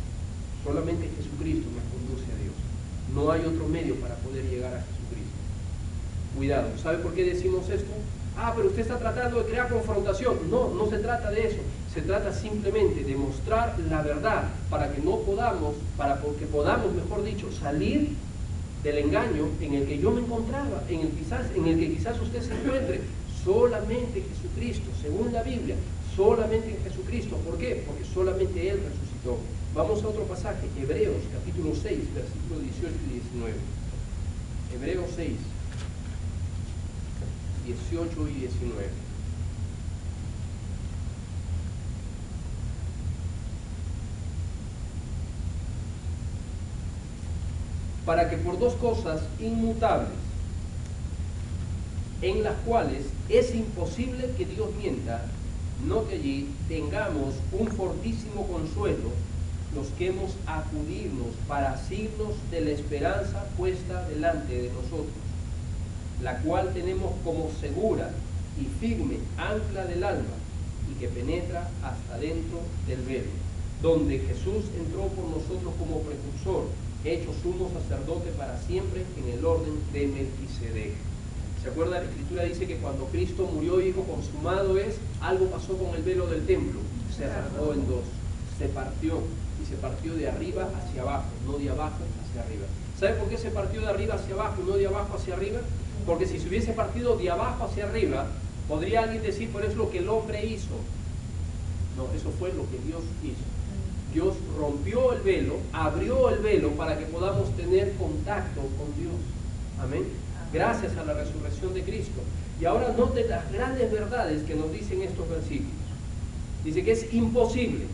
Solamente Jesucristo nos conduce a Dios. No hay otro medio para poder llegar a Jesucristo. Cuidado, ¿sabe por qué decimos esto? Ah, pero usted está tratando de crear confrontación. No, no se trata de eso. Se trata simplemente de mostrar la verdad para que no podamos, para que podamos, mejor dicho, salir del engaño en el que yo me encontraba, en el que quizás usted se encuentre. Solamente Jesucristo, según la Biblia, solamente en Jesucristo. ¿Por qué? Porque solamente Él resucitó. Vamos a otro pasaje, Hebreos capítulo 6, versículos 18 y 19. Hebreos 6, 18 y 19. Para que por dos cosas inmutables, en las cuales es imposible que Dios mienta, note allí, tengamos un fortísimo consuelo los que hemos acudirnos para asirnos de la esperanza puesta delante de nosotros, la cual tenemos como segura y firme ancla del alma y que penetra hasta dentro del velo, donde Jesús entró por nosotros como precursor, hecho sumo sacerdote para siempre en el orden de Melquisedec. ¿Se acuerda? La Escritura dice que cuando Cristo murió y dijo consumado es, algo pasó con el velo del templo, se rasgó en dos, se partió, y se partió de arriba hacia abajo, no de abajo hacia arriba. ¿Sabe por qué se partió de arriba hacia abajo y no de abajo hacia arriba? Porque si se hubiese partido de abajo hacia arriba, podría alguien decir, pero es lo que el hombre hizo. No, eso fue lo que Dios hizo. Dios rompió el velo, abrió el velo para que podamos tener contacto con Dios. Amén. Gracias a la resurrección de Cristo. Y ahora note las grandes verdades que nos dicen estos versículos. Dice que es imposible.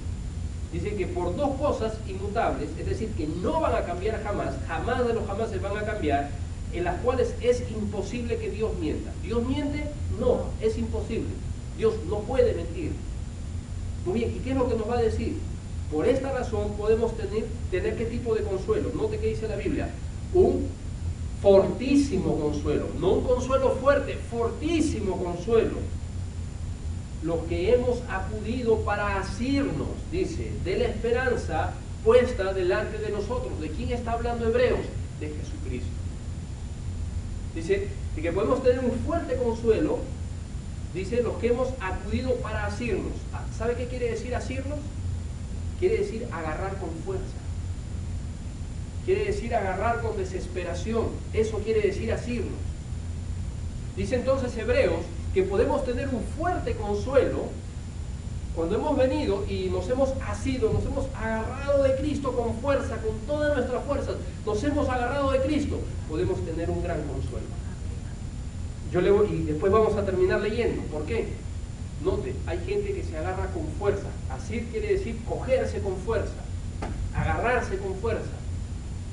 Dice que por dos cosas inmutables, es decir, que no van a cambiar jamás, jamás de los jamás se van a cambiar, en las cuales es imposible que Dios mienta. ¿Dios miente? No, es imposible. Dios no puede mentir. Muy bien, ¿y qué es lo que nos va a decir? Por esta razón podemos tener ¿qué tipo de consuelo? Note que dice la Biblia, un fortísimo consuelo, no un consuelo fuerte, fortísimo consuelo. Los que hemos acudido para asirnos, dice, de la esperanza puesta delante de nosotros. ¿De quién está hablando Hebreos? De Jesucristo. Dice, y que podemos tener un fuerte consuelo, dice, los que hemos acudido para asirnos. ¿Sabe qué quiere decir asirnos? Quiere decir agarrar con fuerza. Quiere decir agarrar con desesperación. Eso quiere decir asirnos. Dice entonces Hebreos que podemos tener un fuerte consuelo cuando hemos venido y nos hemos asido, nos hemos agarrado de Cristo con fuerza, con todas nuestras fuerzas, nos hemos agarrado de Cristo, podemos tener un gran consuelo. Yo leo y después vamos a terminar leyendo. ¿Por qué? Note, hay gente que se agarra con fuerza. Asir quiere decir cogerse con fuerza, agarrarse con fuerza.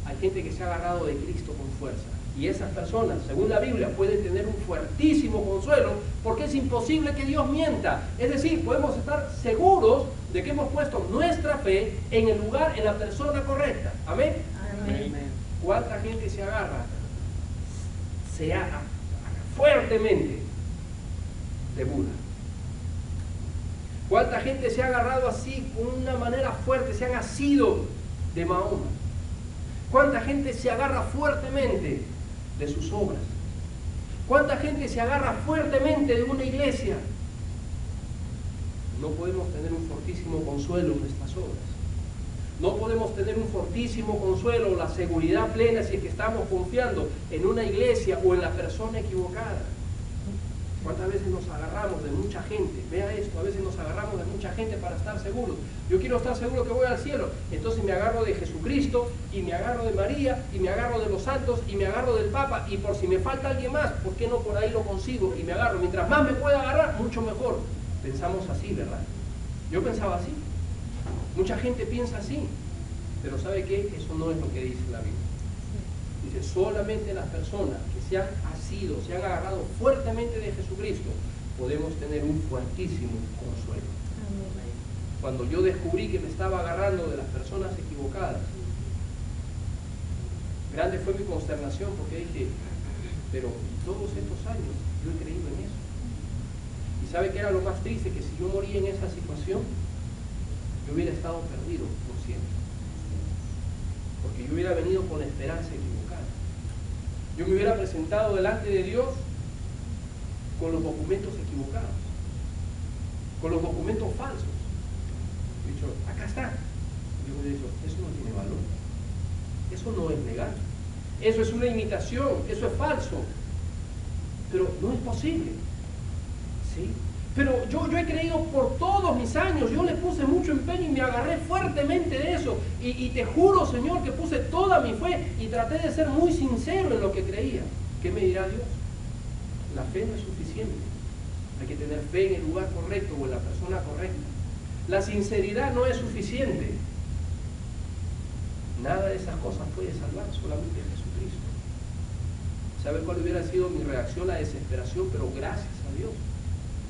Hay gente que se ha agarrado de Cristo con fuerza. Y esas personas, según la Biblia, pueden tener un fuertísimo consuelo porque es imposible que Dios mienta. Es decir, podemos estar seguros de que hemos puesto nuestra fe en el lugar, en la persona correcta. ¿Amén? Amén. ¿Cuánta gente se agarra? Se agarra fuertemente de Buda. ¿Cuánta gente se ha agarrado así, con una manera fuerte, se han asido de Mahoma? ¿Cuánta gente se agarra fuertemente de sus obras? ¿Cuánta gente se agarra fuertemente de una iglesia? No podemos tener un fortísimo consuelo en nuestras obras. No podemos tener un fortísimo consuelo, la seguridad plena si es que estamos confiando en una iglesia o en la persona equivocada. ¿Cuántas veces nos agarramos de mucha gente? Vea esto, a veces nos agarramos de mucha gente para estar seguros. Yo quiero estar seguro que voy al cielo, entonces me agarro de Jesucristo, y me agarro de María, y me agarro de los santos, y me agarro del Papa, y por si me falta alguien más, ¿por qué no por ahí lo consigo? Y me agarro. Mientras más me pueda agarrar, mucho mejor. Pensamos así, ¿verdad? Yo pensaba así. Mucha gente piensa así. Pero ¿sabe qué? Eso no es lo que dice la Biblia. Dice, solamente las personas que se han asido, se han agarrado fuertemente de Jesucristo, podemos tener un fuertísimo consuelo. Amén. Cuando yo descubrí que me estaba agarrando de las personas equivocadas, grande fue mi consternación porque dije, pero todos estos años yo he creído en eso. ¿Y sabe qué era lo más triste? Que si yo moría en esa situación, yo hubiera estado perdido por siempre. Porque yo hubiera venido con la esperanza equivocada. Yo me hubiera presentado delante de Dios con los documentos equivocados, con los documentos falsos. He dicho, acá está. Yo me he dicho, eso no tiene valor. Eso no es legal. eso es una imitación, eso es falso. Pero no es posible, ¿sí? Pero yo he creído por todos mis años, yo le puse mucho empeño y me agarré fuertemente de eso. Y te juro, Señor, que puse toda mi fe y traté de ser muy sincero en lo que creía. ¿Qué me dirá Dios? La fe no es suficiente. Hay que tener fe en el lugar correcto o en la persona correcta. La sinceridad no es suficiente. Nada de esas cosas puede salvar, solamente Jesucristo. ¿Sabe cuál hubiera sido mi reacción? La desesperación, pero gracias a Dios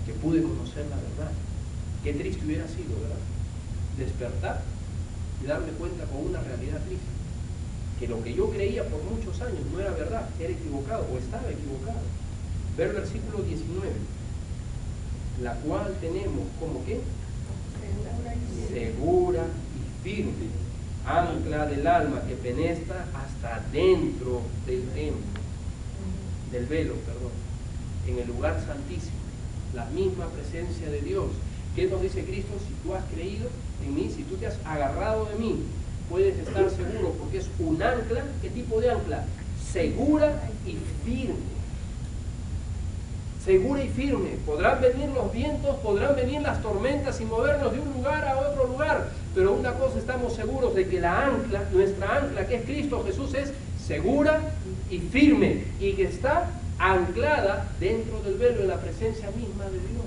que pude conocer la verdad. Qué triste hubiera sido, ¿verdad? Despertar y darme cuenta con una realidad triste, que lo que yo creía por muchos años no era verdad, era equivocado o estaba equivocado. Ver el versículo 19, la cual tenemos como ¿qué? Segura y firme, ancla del alma que penetra hasta dentro del templo, del velo, perdón, en el lugar santísimo, la misma presencia de Dios. ¿Qué nos dice Cristo? Si tú has creído en mí, si tú te has agarrado de mí, puedes estar seguro, porque es un ancla. ¿Qué tipo de ancla? Segura y firme. Segura y firme. Podrán venir los vientos, podrán venir las tormentas y movernos de un lugar a otro lugar, pero una cosa estamos seguros, de que la ancla, nuestra ancla, que es Cristo Jesús, es segura y firme, y que está anclada dentro del velo, en la presencia misma de Dios.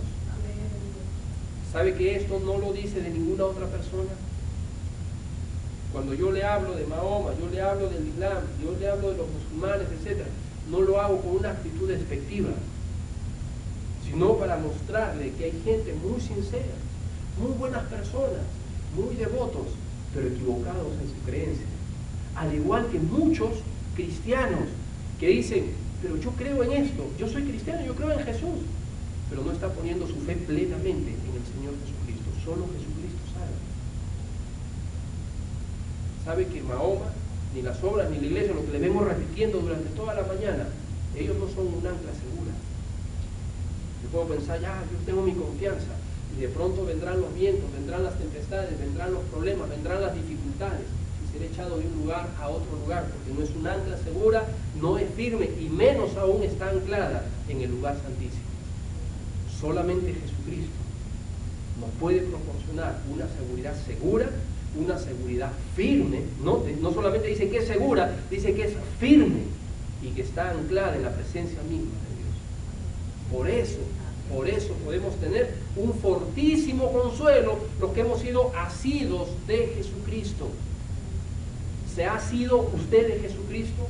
¿Sabe que esto no lo dice de ninguna otra persona? Cuando yo le hablo de Mahoma, yo le hablo del Islam, yo le hablo de los musulmanes, etc., no lo hago con una actitud despectiva, sino para mostrarle que hay gente muy sincera, muy buenas personas, muy devotos, pero equivocados en su creencia. Al igual que muchos cristianos que dicen, pero yo creo en esto, yo soy cristiano, yo creo en Jesús, pero no está poniendo su fe plenamente en el Señor Jesucristo. Solo Jesucristo sabe. Sabe que Mahoma, ni las obras, ni la iglesia, lo que le vengo repitiendo durante toda la mañana, ellos no son un ancla segura. Yo puedo pensar, ya, yo tengo mi confianza, y de pronto vendrán los vientos, vendrán las tempestades, vendrán los problemas, vendrán las dificultades, y seré echado de un lugar a otro lugar, porque no es un ancla segura, no es firme, y menos aún está anclada en el lugar santísimo. Solamente Jesucristo nos puede proporcionar una seguridad segura, una seguridad firme. No solamente dice que es segura, dice que es firme y que está anclada en la presencia misma de Dios. Por eso podemos tener un fortísimo consuelo los que hemos sido asidos de Jesucristo. ¿Se ha asido usted de Jesucristo?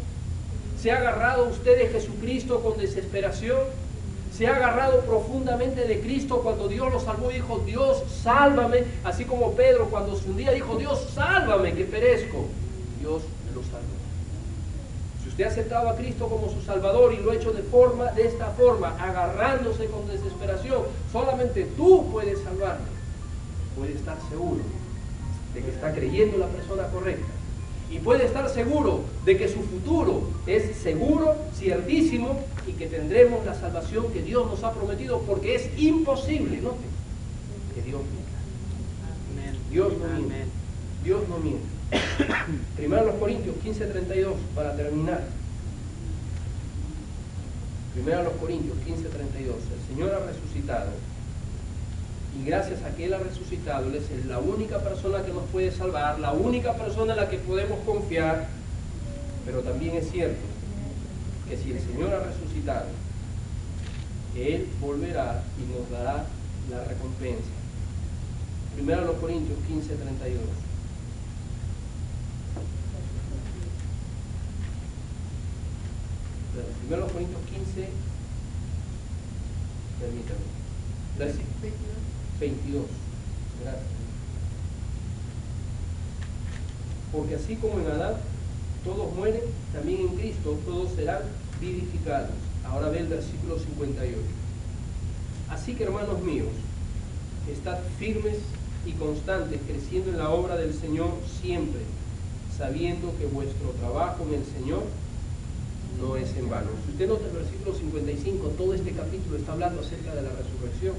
¿Se ha agarrado usted de Jesucristo con desesperación? ¿Se ha agarrado profundamente de Cristo cuando Dios lo salvó y dijo, Dios, sálvame? Así como Pedro cuando un día dijo, Dios, sálvame que perezco. Dios lo salvó. Si usted ha aceptado a Cristo como su Salvador y lo ha hecho de esta forma, agarrándose con desesperación, solamente tú puedes salvarme. Puede estar seguro de que está creyendo en la persona correcta. Y puede estar seguro de que su futuro es seguro, ciertísimo, y que tendremos la salvación que Dios nos ha prometido, porque es imposible, ¿no? Que Dios miente. Dios no miente. Dios no miente. Primero los Corintios 15:32, para terminar. Primero los Corintios 15:32. El Señor ha resucitado. Y gracias a que Él ha resucitado, Él es la única persona que nos puede salvar, la única persona en la que podemos confiar. Pero también es cierto que si el Señor ha resucitado, Él volverá y nos dará la recompensa. Primero los Corintios 15:32. Primero los Corintios 15, permítanme, 22. Gracias. Porque así como en Adán todos mueren, también en Cristo todos serán vivificados. Ahora ve el versículo 58. Así que, hermanos míos, estad firmes y constantes, creciendo en la obra del Señor siempre, sabiendo que vuestro trabajo en el Señor no es en vano. Si usted nota el versículo 55, todo este capítulo está hablando acerca de la resurrección.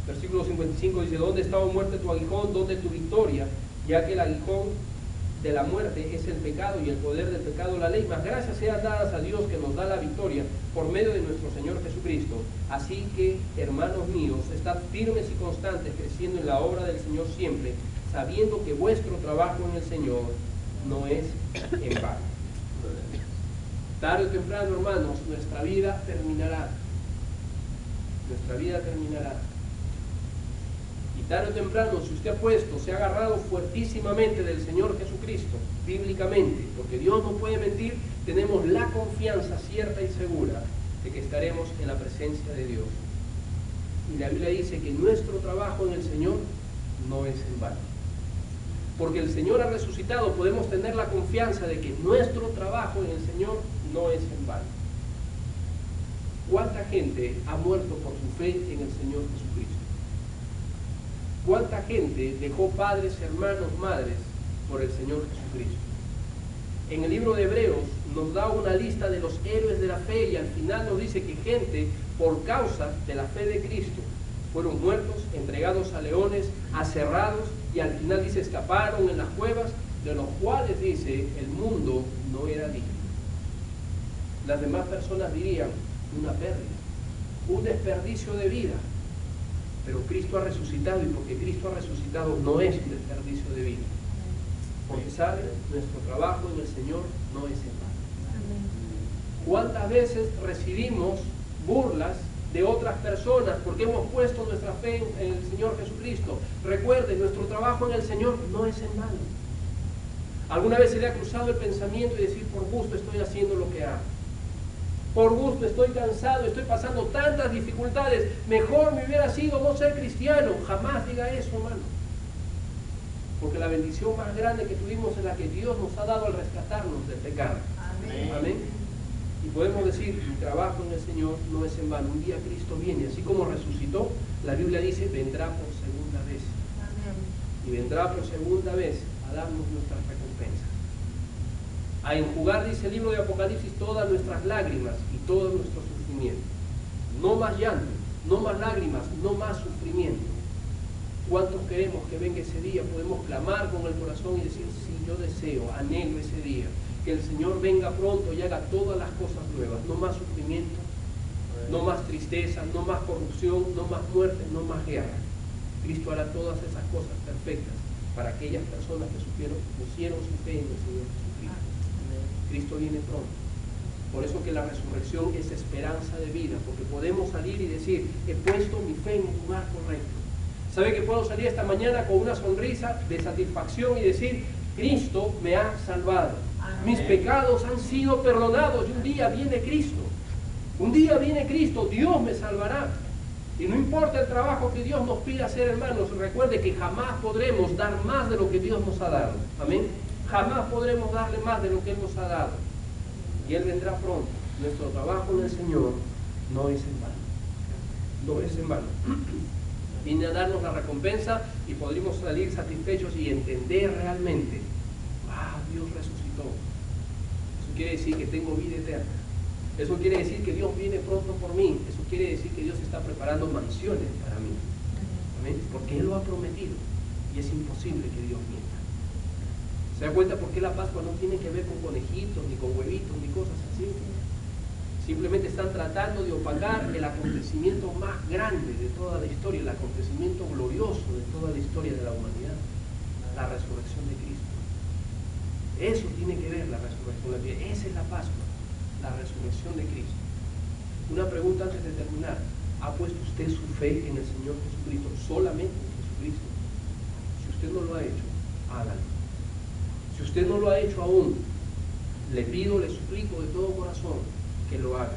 Versículo 55 dice, ¿dónde está, oh muerte, tu aguijón? ¿Dónde tu victoria? Ya que el aguijón de la muerte es el pecado y el poder del pecado la ley, mas gracias sean dadas a Dios que nos da la victoria por medio de nuestro Señor Jesucristo. Así que, hermanos míos, estad firmes y constantes, creciendo en la obra del Señor siempre, sabiendo que vuestro trabajo en el Señor no es en vano. Tarde o temprano, hermanos, nuestra vida terminará. Nuestra vida terminará. Y tarde o temprano, si usted se ha agarrado fuertísimamente del Señor Jesucristo, bíblicamente, porque Dios no puede mentir, tenemos la confianza cierta y segura de que estaremos en la presencia de Dios. Y la Biblia dice que nuestro trabajo en el Señor no es en vano. Porque el Señor ha resucitado, podemos tener la confianza de que nuestro trabajo en el Señor no es en vano. ¿Cuánta gente ha muerto por su fe en el Señor Jesucristo? ¿Cuánta gente dejó padres, hermanos, madres por el Señor Jesucristo? En el libro de Hebreos nos da una lista de los héroes de la fe y al final nos dice que gente por causa de la fe de Cristo fueron muertos, entregados a leones, aserrados y al final dice escaparon en las cuevas, de los cuales dice el mundo no era digno. Las demás personas dirían una pérdida, un desperdicio de vida. Pero Cristo ha resucitado y porque Cristo ha resucitado no es un desperdicio de vida. Porque sabe, nuestro trabajo en el Señor no es en vano. ¿Cuántas veces recibimos burlas de otras personas porque hemos puesto nuestra fe en el Señor Jesucristo? Recuerde, nuestro trabajo en el Señor no es en vano. ¿Alguna vez se le ha cruzado el pensamiento y decir, por gusto estoy haciendo lo que hago? Por gusto estoy cansado, estoy pasando tantas dificultades, mejor me hubiera sido no ser cristiano. Jamás diga eso, hermano. Porque la bendición más grande que tuvimos es la que Dios nos ha dado al rescatarnos del pecado. Amén. Amén. Y podemos decir, mi trabajo en el Señor no es en vano. Un día Cristo viene, así como resucitó, la Biblia dice, vendrá por segunda vez. Amén. Y vendrá por segunda vez a darnos nuestras recompensas. A enjugar, dice el libro de Apocalipsis, todas nuestras lágrimas y todo nuestro sufrimiento. No más llanto, no más lágrimas, no más sufrimiento. ¿Cuántos queremos que venga ese día? Podemos clamar con el corazón y decir, sí, yo deseo, anhelo ese día, que el Señor venga pronto y haga todas las cosas nuevas. No más sufrimiento, no más tristeza, no más corrupción, no más muerte, no más guerra. Cristo hará todas esas cosas perfectas para aquellas personas que pusieron su fe en el Señor Jesucristo. Cristo viene pronto. Por eso que la resurrección es esperanza de vida, porque podemos salir y decir, he puesto mi fe en el lugar correcto. ¿Sabe que puedo salir esta mañana con una sonrisa de satisfacción y decir, Cristo me ha salvado? Amén. Mis pecados han sido perdonados y un día viene Cristo. Un día viene Cristo, Dios me salvará. Y no importa el trabajo que Dios nos pida hacer, hermanos, recuerde que jamás podremos dar más de lo que Dios nos ha dado. Amén. Jamás podremos darle más de lo que Él nos ha dado. Y Él vendrá pronto. Nuestro trabajo en el Señor no es en vano. No es en vano. Viene a darnos la recompensa y podremos salir satisfechos y entender realmente, Dios resucitó. Eso quiere decir que tengo vida eterna. Eso quiere decir que Dios viene pronto por mí. Eso quiere decir que Dios está preparando mansiones para mí. ¿Amén? Porque Él lo ha prometido y es imposible que Dios mienta. ¿Se da cuenta por qué la Pascua no tiene que ver con conejitos, ni con huevitos, ni cosas así? Simplemente están tratando de opacar el acontecimiento más grande de toda la historia, el acontecimiento glorioso de toda la historia de la humanidad, la resurrección de Cristo. Eso tiene que ver la resurrección de Cristo. Esa es la Pascua, la resurrección de Cristo. Una pregunta antes de terminar. ¿Ha puesto usted su fe en el Señor Jesucristo? Solamente en Jesucristo. Si usted no lo ha hecho, hágalo. Si usted no lo ha hecho aún, le pido, le suplico de todo corazón que lo haga.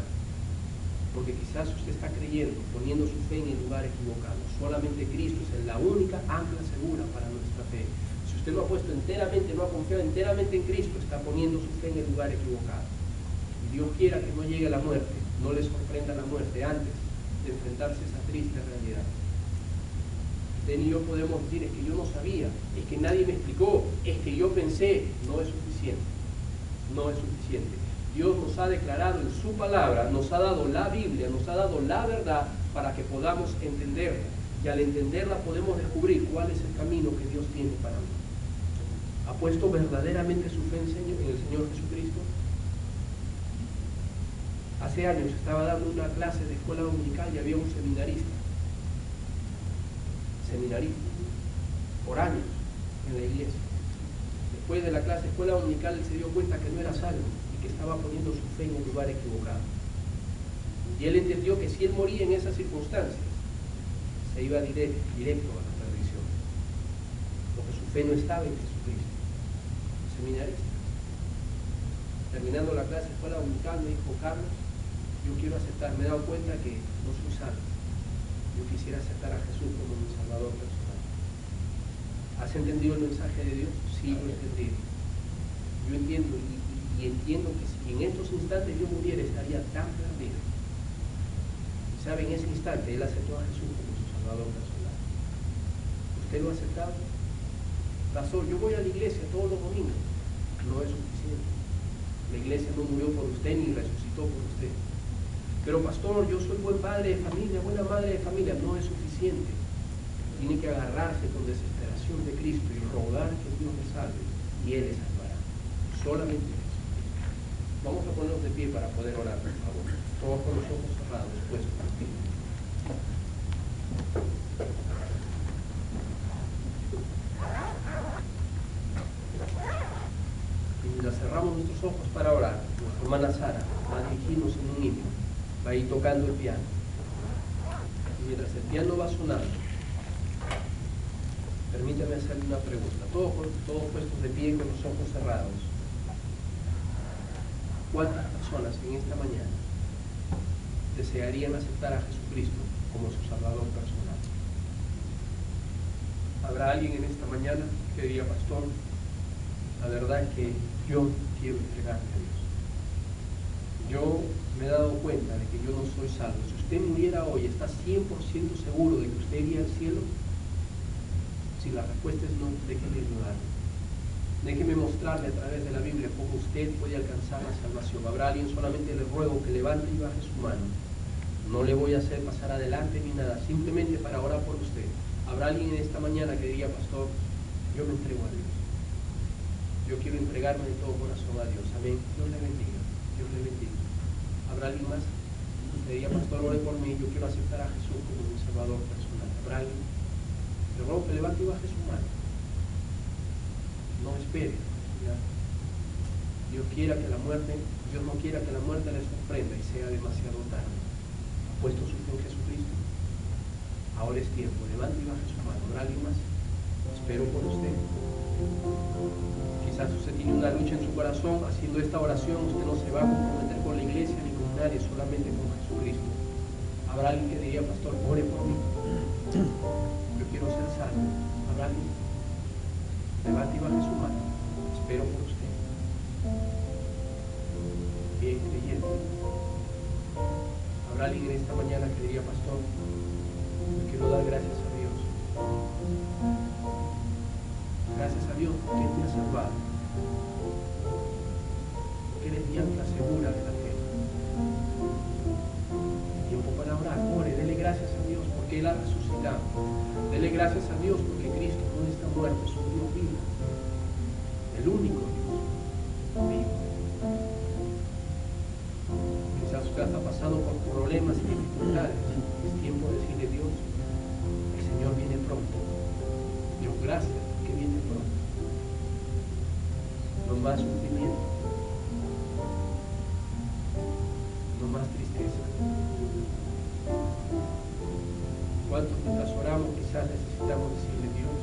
Porque quizás usted está creyendo, poniendo su fe en el lugar equivocado. Solamente Cristo es la única ancla segura para nuestra fe. Si usted no ha puesto enteramente, no ha confiado enteramente en Cristo, está poniendo su fe en el lugar equivocado. Y Dios quiera que no llegue la muerte, no le sorprenda la muerte antes de enfrentarse a esa triste realidad. Usted y yo podemos decir, es que yo no sabía, es que nadie me explicó, es que yo pensé. No es suficiente. No es suficiente. Dios nos ha declarado en su palabra, nos ha dado la Biblia, nos ha dado la verdad para que podamos entenderla. Y al entenderla podemos descubrir cuál es el camino que Dios tiene para nosotros. ¿Ha puesto verdaderamente su fe en el Señor Jesucristo? Hace años estaba dando una clase de escuela dominical y había un seminarista, por años en la iglesia. Después de la clase de escuela dominical, él se dio cuenta que no era salvo y que estaba poniendo su fe en el lugar equivocado. Y él entendió que si él moría en esas circunstancias, se iba directo a la perdición, porque su fe no estaba en Jesucristo. Seminarista. Terminando la clase de escuela dominical, me dijo: Carlos, yo quiero aceptar, me he dado cuenta que no soy salvo. Yo quisiera aceptar a Jesús como mi Salvador personal. ¿Has entendido el mensaje de Dios? Sí, lo he entendido. Yo entiendo y entiendo que si en estos instantes yo muriera, estaría tan perdido. ¿Sabe? En ese instante él aceptó a Jesús como su Salvador personal. ¿Usted lo ha aceptado? Pastor, yo voy a la iglesia todos los domingos. No es suficiente. La iglesia no murió por usted ni resucitó por usted. Pero pastor, yo soy buen padre de familia, buena madre de familia. No es suficiente. Tiene que agarrarse con desesperación de Cristo y rogar que Dios le salve, y Él le salvará. Solamente eso. Vamos a ponernos de pie para poder orar, por favor. Todos con los ojos cerrados, puestos por ti. Y mientras cerramos nuestros ojos para orar, nuestra hermana Sara va a dirigirnos en un himno, va a ir tocando el piano. Y mientras el piano va sonando, permítame hacerle una pregunta. Todos puestos de pie con los ojos cerrados. ¿Cuántas personas en esta mañana desearían aceptar a Jesucristo como su Salvador personal? ¿Habrá alguien en esta mañana que diría: pastor, la verdad es que yo quiero entregarme a Dios? Yo me he dado cuenta de que yo no soy salvo. Si usted muriera hoy, ¿está 100% seguro de que usted iría al cielo? Si la respuesta es no, déjeme ayudarle. Déjeme mostrarle a través de la Biblia cómo usted puede alcanzar la salvación. Habrá alguien, solamente le ruego que levante y baje su mano. No le voy a hacer pasar adelante ni nada, simplemente para orar por usted. Habrá alguien en esta mañana que diría: pastor, yo me entrego a Dios. Yo quiero entregarme de todo corazón a Dios. Amén. Dios le bendiga. Dios le bendiga. ¿Habrá alguien más? Le diría: pastor, ore por mí. Yo quiero aceptar a Jesús como mi Salvador personal. ¿Habrá alguien? Le ruego que levante y baje su mano. No espere. ¿Ya? Dios no quiera que la muerte le sorprenda y sea demasiado tarde. ¿Ha puesto su fe en Jesucristo? Ahora es tiempo. Levante y baje su mano. ¿Habrá alguien más? Espero por usted. Quizás usted tiene una lucha en su corazón. Haciendo esta oración, usted no se va a comprometer con la iglesia ni con nadie, solamente con Jesucristo. Habrá alguien que diría: pastor, ore por mí. Yo quiero ser salvo. ¿Habrá alguien? Levante y baje su mano. Espero por usted. Bien, creyente. ¿Habrá alguien en esta mañana que diría: pastor, yo quiero dar gracias a Dios? Gracias a Dios porque Él me ha salvado. Porque Él es mi ancla segura de la fe. Tiempo para orar. Ore, dele gracias a Dios porque Él ha resucitado. Dele gracias a Dios porque Cristo no está muerto, es un Dios vivo. El único Dios vivo. Quizás usted está pasando por problemas y dificultades. Es tiempo de decirle: Dios, el Señor viene pronto. Dios, gracias porque viene pronto. No más sufrimiento. No más tristeza. ¿Cuántos mientras oramos quizás necesitamos decirle: Dios,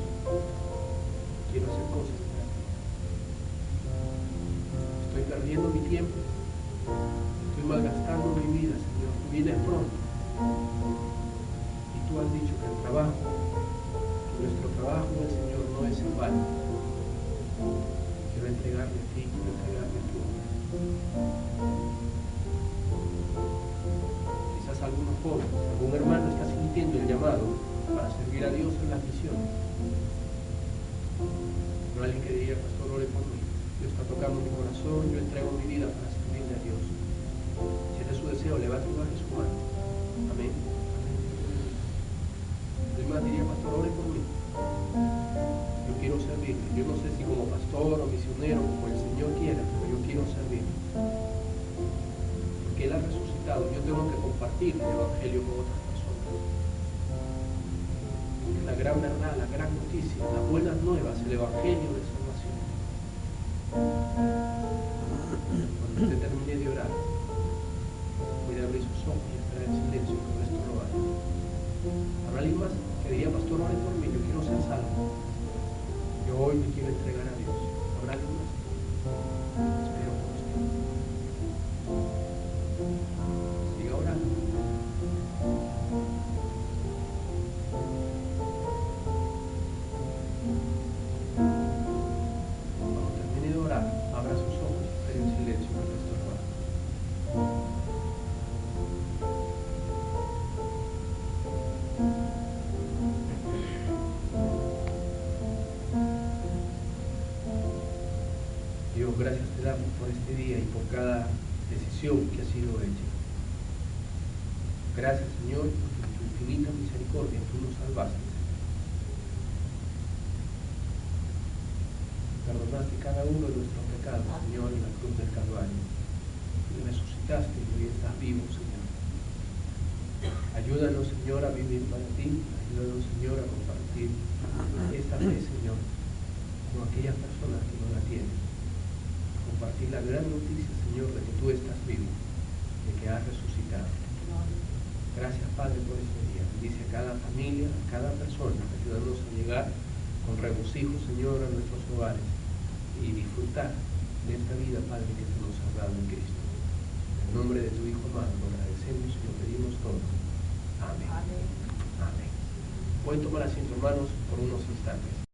quiero hacer cosas para ti? Estoy perdiendo mi tiempo, estoy malgastando mi vida, Señor. Tu vienes pronto. Y tú has dicho que el trabajo, nuestro trabajo en el Señor no es en vano. Quiero entregarme a ti, quiero entregarme a tu obra. Quizás algunos jóvenes, algún hermano está sintiendo el llamado para servir a Dios en las misiones. No hay alguien que diría: pastor, ore por mí. Dios está tocando mi corazón, yo entrego mi vida para servirle a Dios. Si ese es su deseo, levante y baje su mano. Amén. El más diría: pastor, ore por mí. Yo quiero servirle. Yo no sé si como pastor pastor o misionero, como el Señor quiera, pero yo quiero servir. Porque Él ha resucitado, yo tengo que compartir el Evangelio con otras personas. Es la gran verdad, la gran noticia, las buenas nuevas, el Evangelio de salvación. Cuando usted termine de orar, puede abrir sus ojos y estar en silencio, que el resto lo haga. ¿Habrá alguien más que diría, pastor, ore por mí, yo quiero ser salvo? Yo hoy me quiero entregar a Dios. ¿Habrá alguien más? Espero por usted. Siga orando. Cuando termine de orar, abra sus ojos y esté en silencio, que el resto lo haga. Dios, gracias te damos por este día y por cada decisión que ha sido hecha. Gracias, Señor, porque en tu infinita misericordia tú nos salvaste. Perdonaste cada uno de nuestros pecados, Señor, en la cruz del Calvario. Y resucitaste y hoy estás vivo, Señor. Ayúdanos, Señor, a vivir para ti. Ayúdanos, Señor, a compartir esta fe, Señor, con aquellas personas que no la tienen. Compartir la gran noticia, Señor, de que tú estás vivo, de que has resucitado. Gracias, Padre, por este día. Bendice a cada familia, a cada persona, ayúdanos a llegar con regocijo, Señor, a nuestros hogares y disfrutar de esta vida, Padre, que tú nos has dado en Cristo. En nombre de tu Hijo amado, lo agradecemos y lo pedimos todo. Amén. Amén. Pueden tomar asiento, hermanos, por unos instantes.